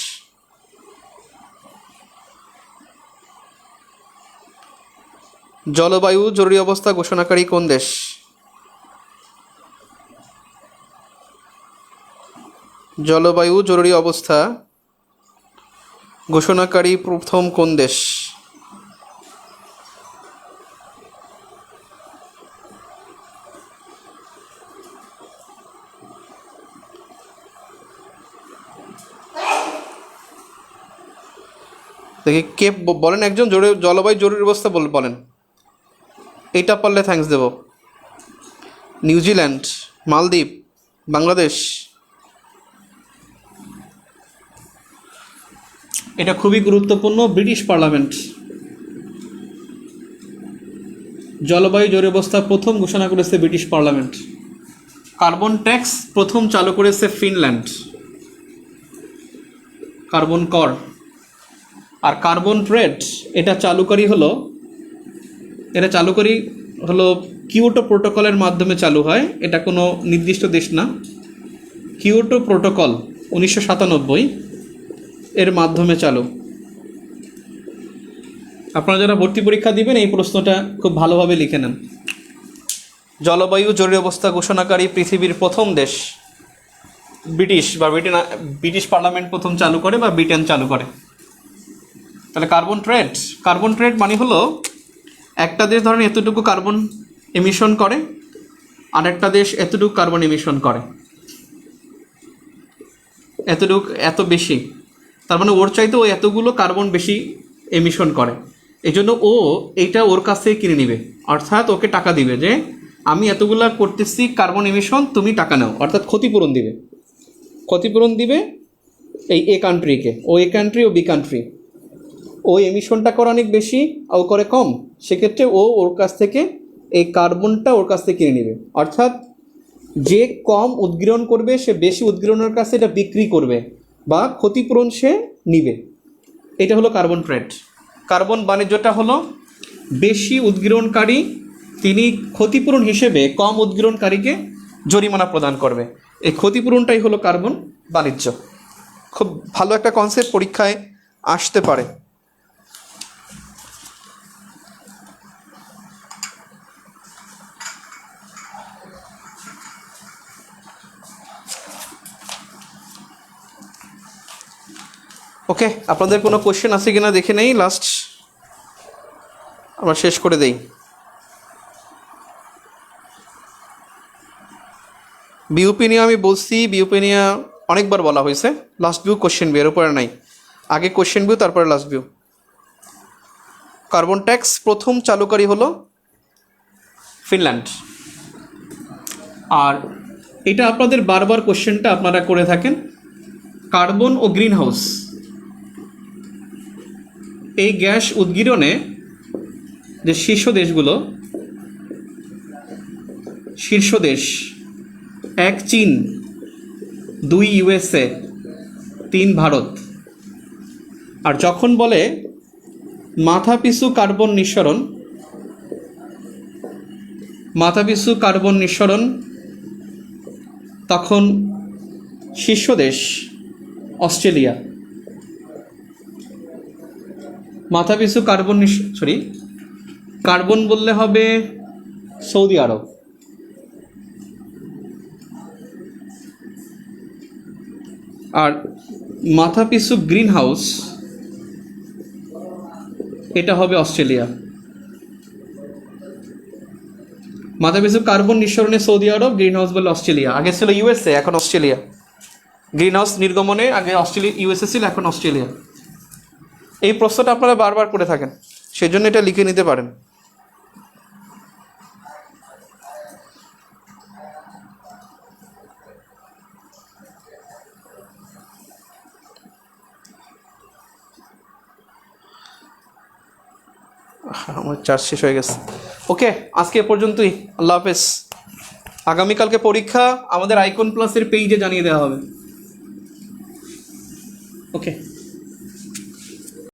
S1: জলবায়ু জরুরি অবস্থা ঘোষণাকারী কোন দেশ? জলবায়ু জরুরি অবস্থা ঘোষণাকারী প্রথম কোন দেশ? দেখি কে বলেন, একজন জলবায়ু জরুরি অবস্থা বলেন। এটা পারলে থ্যাঙ্কস দেব। নিউজিল্যান্ড, মালদ্বীপ, বাংলাদেশ? এটা খুবই গুরুত্বপূর্ণ। ব্রিটিশ পার্লামেন্ট জলবায়ু জরুরি অবস্থা প্রথম ঘোষণা করেছে ব্রিটিশ পার্লামেন্ট। কার্বন ট্যাক্স প্রথম চালু করেছে ফিনল্যান্ড, কার্বন কর। আর কার্বন ট্রেড এটা চালুকারী হলো কিয়োটো প্রোটোকলের মাধ্যমে চালু হয়। এটা কোনো নির্দিষ্ট দেশ না, কিয়োটো প্রোটোকল 1997 এর মাধ্যমে চালু। আপনারা যারা ভর্তি পরীক্ষা দিবেন এই প্রশ্নটা খুব ভালোভাবে লিখে নেন। জলবায়ু জরুরি অবস্থা ঘোষণাকারী পৃথিবীর প্রথম দেশ ব্রিটিশ, বা ব্রিটিশ পার্লামেন্ট প্রথম চালু করে, বা ব্রিটেন চালু করে। তাহলে কার্বন ট্রেড মানে হলো একটা দেশ ধরেন এতটুকু কার্বন এমিশন করে, আর একটা দেশ এতটুকু কার্বন এমিশন করে, এত বেশি, তার মানে ওর চাইতে ও এতগুলো কার্বন বেশি এমিশন করে। এই জন্য ও এইটা ওর কাছ থেকে কিনে নিবে, অর্থাৎ ওকে টাকা দিবে যে আমি এতগুলা করতেছি কার্বন এমিশন, তুমি টাকা নাও, অর্থাৎ ক্ষতিপূরণ দিবে এই এ কান্ট্রিকে। ও এ কান্ট্রি ও বি কান্ট্রি, ও এমিশনটা করে অনেক বেশি, ও করে কম, সেক্ষেত্রে ও ওর কাছ থেকে এই কার্বনটা ওর কাছ থেকে কিনে নেবে। অর্থাৎ যে কম উদ্গীরণ করবে সে বেশি উদ্গীরণের কাছে এটা বিক্রি করবে, বা ক্ষতিপূরণ সে নিবে। এটা হলো কার্বন ট্রেড। কার্বন বাণিজ্যটা হলো বেশি উদ্গীরণকারী তিনি ক্ষতিপূরণ হিসেবে কম উদ্গীরণকারীকে জরিমানা প্রদান করবে। এই ক্ষতিপূরণটাই হলো কার্বন বাণিজ্য। খুব ভালো একটা কনসেপ্ট, পরীক্ষায় আসতে পারে। ওকে, আপনাদের কোনো কোশ্চেন আছে কিনা দেখে নেই, লাস্ট আমরা শেষ করে দেই। বিউপি নিয়ে আমি বলছি, বিউপি নিয়ে অনেকবার বলা হয়েছে। লাস্ট ভিউ কোশ্চেন ভিউ এর উপরে নাই, আগে কোশ্চেন ভিউ তারপরে লাস্ট ভিউ। কার্বন ট্যাক্স প্রথম চালুকারী হলো ফিনল্যান্ড। আর এটা আপনাদের বারবার কোশ্চেনটা আপনারা করে থাকেন, কার্বন ও গ্রিন হাউস এই গ্যাস উদ্গীরণে যে শীর্ষ দেশ 1 চীন, 2 ইউএসএ, 3 ভারত। আর যখন বলে মাথাপিছু কার্বন নিঃসরণ, তখন শীর্ষ দেশ অস্ট্রেলিয়া। মাথাপিছু কার্বন বললে হবে সৌদি আরব। আর মাথাপিছু গ্রিন হাউস এটা হবে অস্ট্রেলিয়া। মাথাপিছু কার্বন নিঃসরণে সৌদি আরব, গ্রিন হাউস বলে অস্ট্রেলিয়া। আগে ছিল ইউএসএ, এখন অস্ট্রেলিয়া। গ্রিন হাউস নির্গমনে আগে ইউএসএ ছিল, এখন অস্ট্রেলিয়া। এই প্রশ্নটা আপনারা বারবার করে থাকেন, সেজন্য এটা লিখে নিতে পারেন। আমার চার্জ শেষ হয়ে গেছে। ওকে, আজকে এ পর্যন্তই। আল্লাহ হাফেজ। আগামীকালকে পরীক্ষা আমাদের আইকন প্লাসের পেজে জানিয়ে দেওয়া হবে।